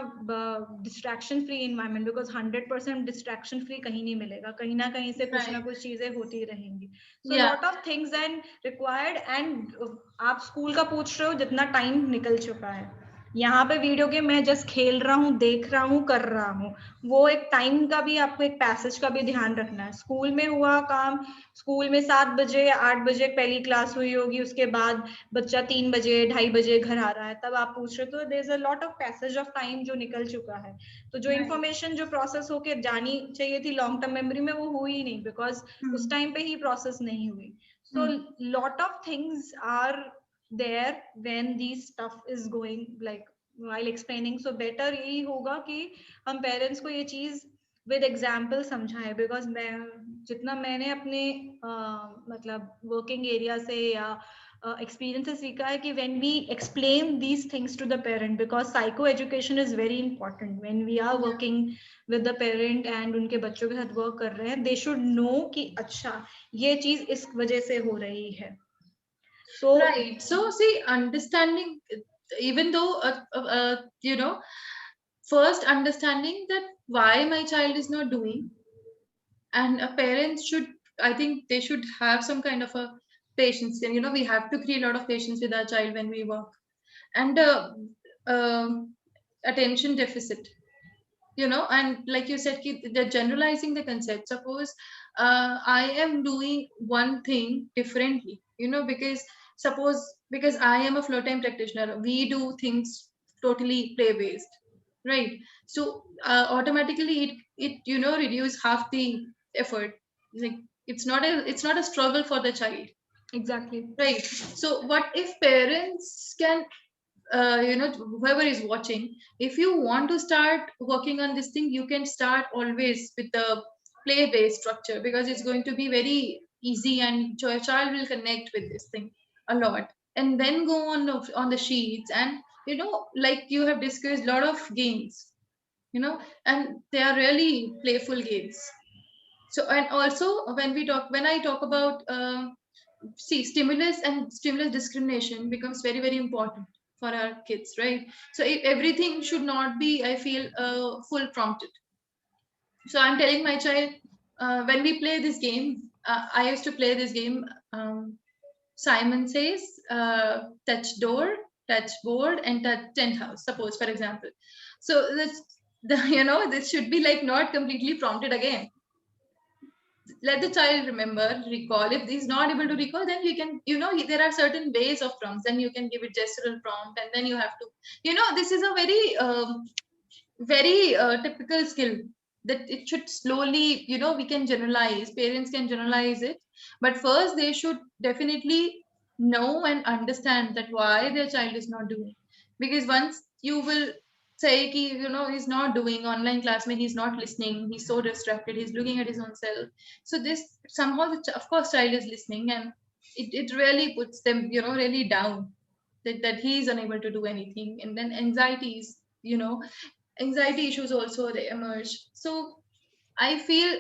distraction free environment, because 100% distraction free कहीं नहीं मिलेगा, कहीं ना कहीं से कुछ ना Right. कुछ चीजें होती रहेंगी. सो Yeah. Lot of things and required. And आप स्कूल का पूछ रहे हो, जितना टाइम निकल चुका है यहाँ पे वीडियो गेम मैं जस्ट खेल रहा हूँ, देख रहा हूँ, कर रहा हूँ, वो एक टाइम का भी, आपको एक पैसेज का भी ध्यान रखना है. स्कूल में हुआ काम, स्कूल में 7 बजे या 8 बजे पहली क्लास हुई होगी, उसके बाद बच्चा 3 बजे 2:30 बजे घर आ रहा है, तब आप पूछ रहे हो, तो there is a lot of passage of time जो निकल चुका है. तो जो Right. इन्फॉर्मेशन जो प्रोसेस होके जानी चाहिए थी लॉन्ग टर्म मेमोरी में, वो हुई ही नहीं, बिकॉज उस टाइम पे ही प्रोसेस नहीं हुई. So lot of things are there when these stuff is going like while explaining. So better यही होगा कि हम पेरेंट्स को ये चीज विद एग्जाम्पल समझाएं, बिकॉज मैं जितना मैंने अपने मतलब वर्किंग एरिया से या एक्सपीरियंस से सीखा है कि when we explain these things to the parent, because psycho education is very important when we are working with the parent and उनके बच्चों के साथ वर्क कर रहे हैं, दे शुड नो कि अच्छा ये चीज इस वजह से हो रही है. So Right. So see, understanding, even though first understanding that why my child is not doing, and a parent should, I think they should have some kind of a patience. And we have to create a lot of patience with our child when we work, and attention deficit. And like you said, they're generalizing the concept. Suppose I am doing one thing differently, because suppose, because I am a flow time practitioner, we do things totally play based, right? So automatically it reduce half the effort. Like, it's not a struggle for the child. exactly. Right. So what if parents can, whoever is watching, if you want to start working on this thing, you can start always with the play-based structure, because it's going to be very easy and your child will connect with this thing a lot. And then go on the sheets, and like you have discussed, a lot of games, and they are really playful games. So, and also when I talk about see, stimulus and stimulus discrimination becomes very, very important for our kids, right? So everything should not be, I feel, full prompted. So I'm telling my child, when we play this game, I used to play this game. Simon says, touch door, touch board, and touch tent house, suppose, for example. So this should be like not completely prompted again. Let the child remember, recall. If he's not able to recall, then you can, there are certain ways of prompts. Then you can give it gestural prompt, and then you have to, this is a very very typical skill that it should slowly, we can generalize, parents can generalize it, but first they should definitely know and understand that why their child is not doing. Because once you will say ki, he's not doing online class, mean he's not listening, he's so distracted, he's looking at his own self. So this somehow of course child is listening, and it really puts them, really down, that he's unable to do anything. And then anxiety issues also they emerge. So I feel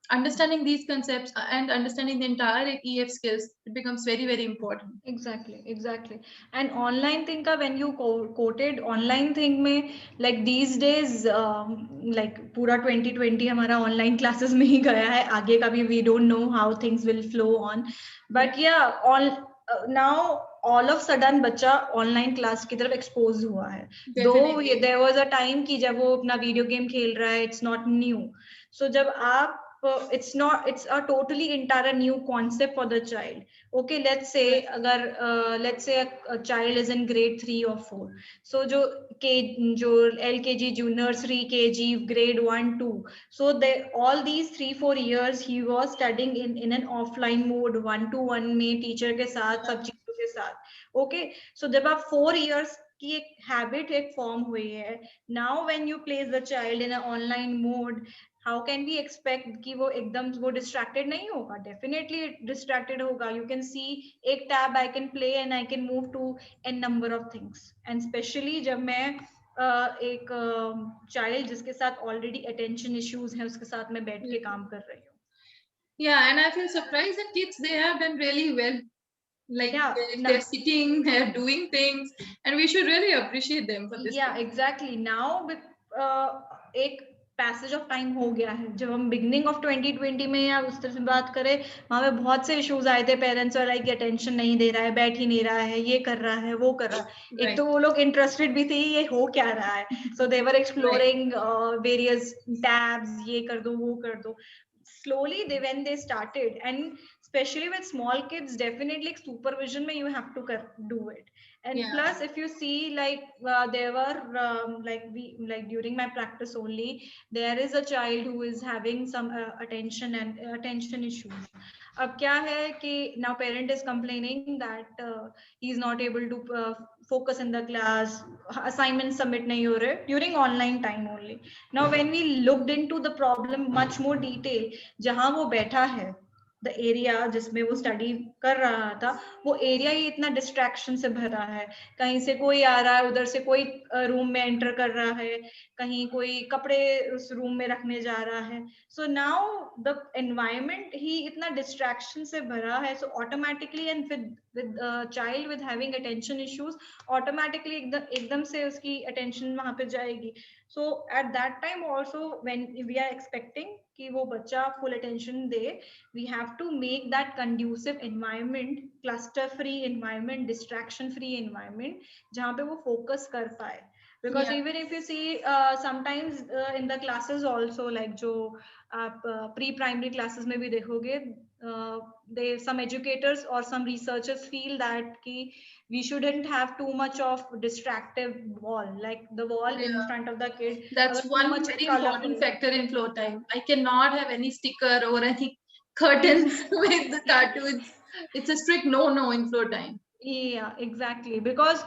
understanding these concepts and understanding the entire EF skills, it becomes very, very important. Exactly. And online thing का when you quoted online thing में, like these days like पूरा 2020 हमारा online classes में ही गया है, आगे का भी we don't know how things will flow on, but yeah, all now all of sudden बच्चा online class की तरफ expose हुआ है. Though there was a time कि जब वो अपना video game खेल रहा है, it's not new. So जब आप it's a totally entire new concept for the child. Okay, let's say अगर let's say a child is in grade 3 or 4, so जो LKG, nursery, KG, grade 1 2, so they all these 3-4 years he was studying in an offline mode, 1-to-1 में teacher के साथ, सब चीजों के साथ. Okay, so जब आप 4 years की एक हैबिट एक फॉर्म हुई है, now when you place the child in an online mode, how can we expect कि वो एकदम वो distracted नहीं होगा? Definitely distracted होगा. You can see एक tab I can play and I can move to a number of things. And especially जब मैं एक child जिसके साथ already attention issues हैं, उसके साथ मैं बैठ के काम कर रही हूँ. Yeah, and I feel surprised that kids, they have done really well. Like Yeah, they're sitting, they're doing things, and we should really appreciate them for this. yeah, exactly. Now एक पैसेज ऑफ टाइम हो गया है, जब हम beginning of 2020 में या उस तरह से बात करें, वहां पे बहुत से इश्यूज आए थे, पेरेंट्स वाला कि अटेंशन नहीं दे रहा है, बैठ ही नहीं रहा है, ये कर रहा है, वो कर रहा है। एक तो वो लोग इंटरेस्टेड भी थे ये हो क्या रहा है, सो दे वर एक्सप्लोरिंग वेरियस टैब्स, ये कर दो, वो कर दो। Slowly when they started, and especially with small kids, definitely supervision mein you have to do it. And plus if you see, like there were like during my practice only, there is a child who is having some attention and attention issues. अब क्या है कि now parent is complaining that he is not able to focus in the class, assignments submit nahi ho rahe during online time only. Now when we looked into the problem much more detail, जहां वो बैठा है, the area जिसमें वो study कर रहा था, वो एरिया ही इतना डिस्ट्रैक्शन से भरा है, कहीं से कोई आ रहा है, उधर से कोई रूम में एंटर कर रहा है, कहीं कोई कपड़े उस रूम में रखने जा रहा है। सो नाउ द एनवायरमेंट ही इतना डिस्ट्रैक्शन से भरा है, so automatically and with child with having attention issues, automatically एकदम से उसकी अटेंशन वहां पे जाएगी। So at that time also, when we are expecting कि वो बच्चा full attention they, we have to make that conducive environment, cluster free environment, distraction free environment, जहाँ पे वो focus कर पाए. Because even if you see sometimes in the classes also, like जो आप pre-primary classes में भी देखोगे, they some educators or some researchers feel that कि we shouldn't have too much of distractive wall, like the wall in front of the kid. That's one very important factor in flow time. I cannot have any sticker or any curtains with the cartoons. It's a strict no in flow time. Yeah, exactly, because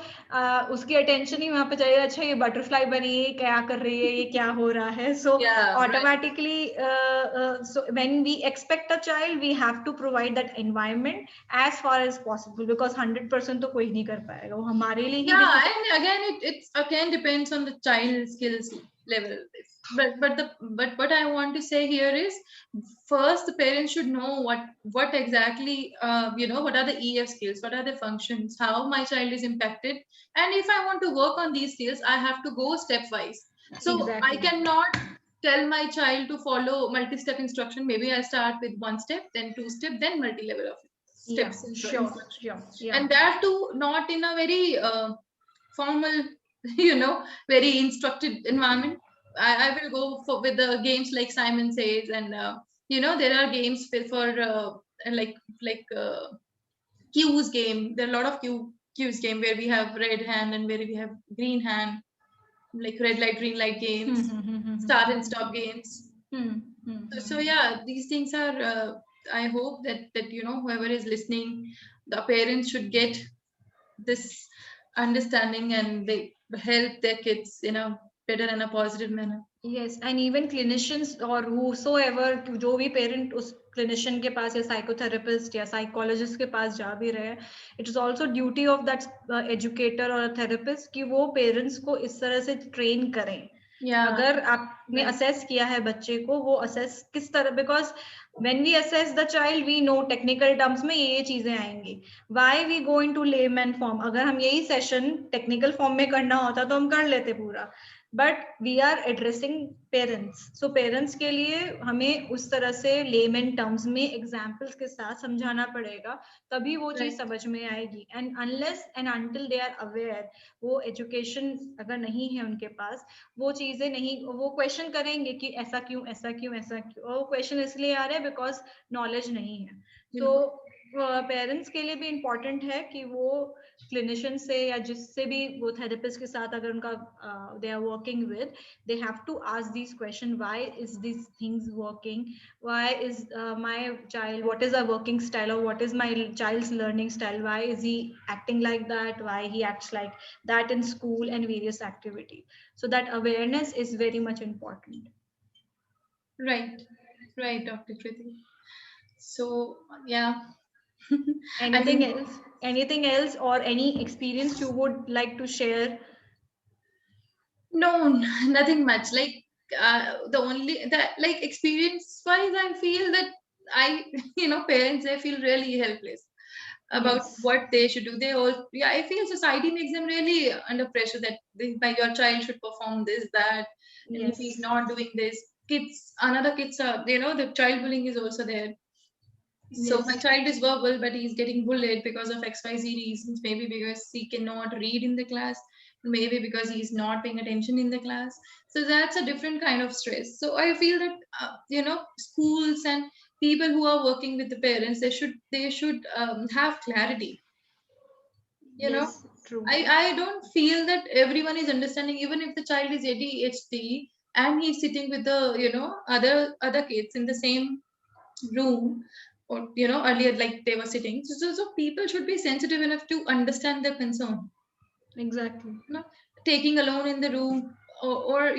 उसकी attention ही वहाँ पे चाहिए, अच्छा ये butterfly बनी है, क्या कर रही है, ये क्या हो रहा है, so automatically so when we expect a child, we have to provide that environment as far as possible, because 100% तो कोई नहीं कर पाएगा, वो हमारे लिए ही and again it's again depends on the child's skills level. But what I want to say here is, first the parents should know what exactly what are the EF skills, what are the functions, how my child is impacted, and if I want to work on these skills, I have to go stepwise. So I cannot tell my child to follow multi-step instruction. Maybe I start with one step, then two step, then multi-level of steps. And that too not in a very formal very instructed environment. I will go with the games like Simon Says, and there are games for like cues game. There are a lot of cues game where we have red hand and where we have green hand, like red light, green light games, start and stop games. So yeah, these things are I hope that whoever is listening, the parents should get this understanding and they help their kids in a better and a positive manner. Yes, and even clinicians or whosoever, जो भी parent उस clinician के पास या psychotherapist या psychologist के पास जा भी रहे, it is also duty of that educator or a therapist कि वो parents को इस तरह से train करें. अगर आपने assess किया है बच्चे को, वो assess किस तरह, because when we assess the child, we know technical terms में ये चीजें आएंगी. Why we go into layman form? अगर हम यही session technical form में करना होता तो हम कर लेते पूरा. But we are addressing parents, so parents के लिए हमें उस तरह से layman terms में examples के साथ समझाना पड़ेगा, तभी वो चीज समझ में आएगी. And unless and until they are aware, वो education अगर नहीं है उनके पास, वो चीजें नहीं, वो question करेंगे कि ऐसा क्यों, ऐसा क्यों, ऐसा क्यों, और वो question इसलिए आ रहे हैं because knowledge नहीं है. So पेरेंट्स के लिए भी इम्पोर्टेंट है कि वो क्लिनिशियन से या जिससे भी वो थेरेपिस्ट के साथ अगर उनका they are working with, they have to ask this question, why is this things working, why is my child, what is a working style, और what is my child's learning style, why is he acting like that, why he acts like that in school and various activity. So that awareness is very much important. Right, Dr. Kriti. So yeah. Anything else or any experience you would like to share? No, nothing much. Like the only that, like, experience wise, I feel that I parents, they feel really helpless. about Yes. what they should do. They all, yeah, I feel society makes them really under pressure that your child should perform this, that, and if he's Yes. not doing this, another kids are, the child bullying is also there. So my Yes. child is verbal, but he's getting bullied because of XYZ reasons. Maybe because he cannot read in the class, maybe because he's not paying attention in the class. So that's a different kind of stress. So I feel that schools and people who are working with the parents, they should have clarity. You know, Yes. True. I don't feel that everyone is understanding. Even if the child is ADHD and he's sitting with the other kids in the same room, or earlier like they were sitting, so people should be sensitive enough to understand their concern. Exactly. Taking alone in the room, or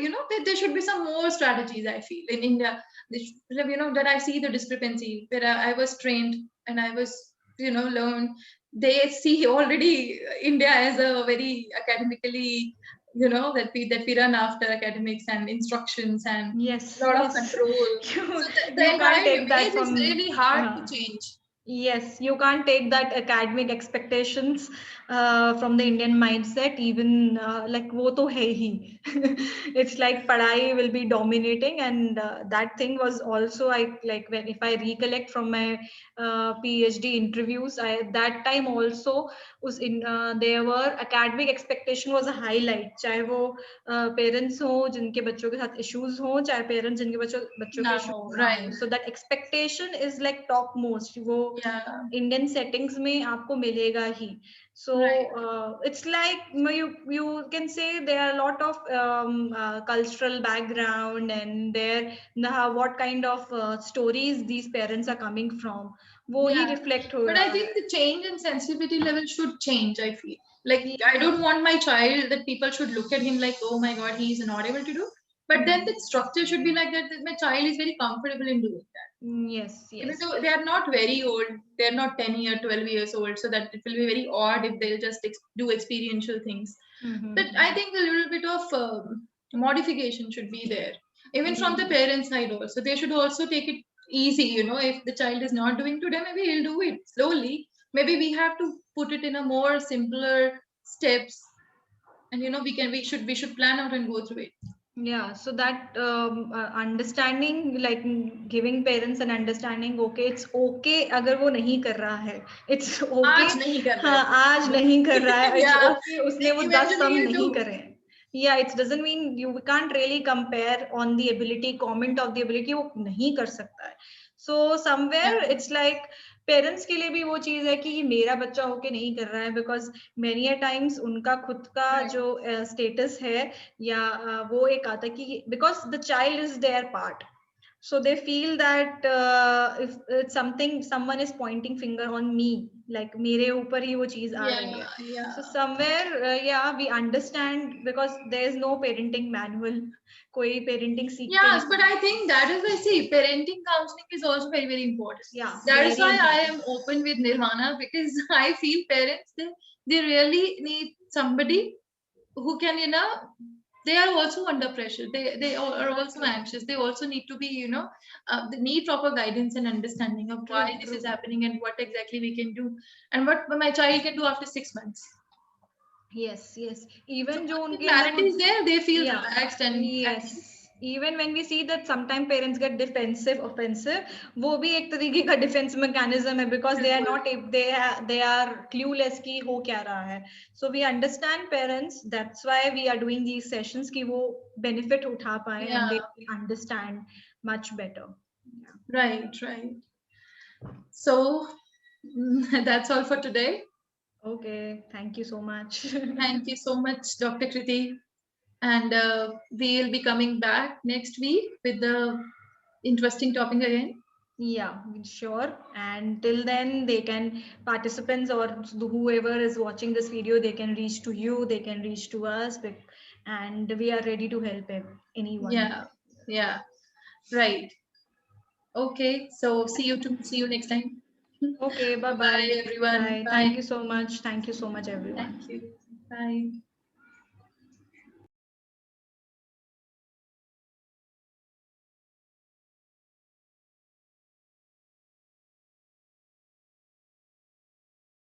there should be some more strategies. I feel in India, that I see the discrepancy where I was trained and I was learned. They see already India as a very academically, that we run after academics and instructions and Yes. a lot of Yes. control. You So the you can't entire take that image is from. really hard to change. Yes, you can't take that academic expectations from the Indian mindset. Even like वो तो है ही. It's like padhai will be dominating, and that thing was also I like when if I recollect from my PhD interviews, I that time also was in there were academic expectation was a highlight. चाहे वो parents हो जिनके बच्चों के साथ issues हो, चाहे parents जिनके बच्चों के issues Now, ना हो. right. So that expectation is like top most. वो Yeah, Indian settings में आपको मिलेगा ही. So right. it's like you can say there are a lot of cultural background and what kind of stories these parents are coming from. वो ही Yeah. reflect हो But I रहा think है. the change and sensitivity level should change, I feel. Like, I Yeah. don't want my child that people should look at him like, oh my God, he's not able to do. But then the structure should be like that my child is very comfortable in doing that. Yes, Even yes, though they yes. are not very old, they're not 10 year, 12 years old, so that it will be very odd if they'll just do experiential things. But I Mm-hmm. think a little bit of modification should be there. Even from the Mm-hmm. parents' side also. They should also take it easy, if the child is not doing today, maybe he'll do it slowly. Maybe we have to put it in a more simpler steps, and we should plan out and go through it. Yeah, so that understanding, like giving parents an understanding, okay, it's okay अगर वो नहीं कर रहा है, it's okay. आज नहीं कर रहा है हाँ, तो आज नहीं कर रहा है, it's yeah, okay. उसने वो 10 eventually सम he'll नहीं do. करे. Yeah, it doesn't mean you can't really compare on the ability, comment of the ability, वो नहीं कर सकता है. So somewhere Yeah, it's like parents के लिए भी वो चीज है कि ये मेरा बच्चा होके नहीं कर रहा है, बिकॉज मेनी अ टाइम्स उनका खुद का right. जो स्टेटस है या वो एक आता है कि because the child is there part, so they feel that if it's something someone is pointing finger on me, like मेरे ऊपर ही वो चीज आ रही Yeah, है. yeah. So somewhere yeah, we understand because there is no parenting manual. कोई parenting सीख के Yes, but नहीं. I think that is why, see, parenting counseling is also very, very important. Yeah, That is very why I important. am open with Nirvana, because I feel parents, they really need somebody who can, they are also under pressure. They are also Exactly. anxious. They also need to be, they need proper guidance and understanding of why True, this is true. happening and what exactly we can do and what my child can do after 6 months. Yes, yes. So Even जो once the उनके अंदर clarity वो, is there, they feel yeah, relaxed and at yes. ease. Even when we see that sometimes parents get defensive, offensive, वो भी एक तरीके का defense mechanism है, because they are बिल्कुल. not they are clueless कि हो क्या रहा है. So we understand parents. That's why we are doing these sessions कि वो benefit उठा पाए and Yeah, they understand much better. Yeah. right, right. So that's all for today. Okay. Thank you so much. Thank you so much, Dr. Kriti. And we'll be coming back next week with the interesting topic again. Yeah, sure. And till then, they can participants or whoever is watching this video, they can reach to you, they can reach to us, and we are ready to help anyone. Yeah, yeah, right. Okay, so see you next time. Okay, bye Bye bye. everyone. Bye. Bye. Thank you so much. Thank you so much, Thank everyone. you. Bye.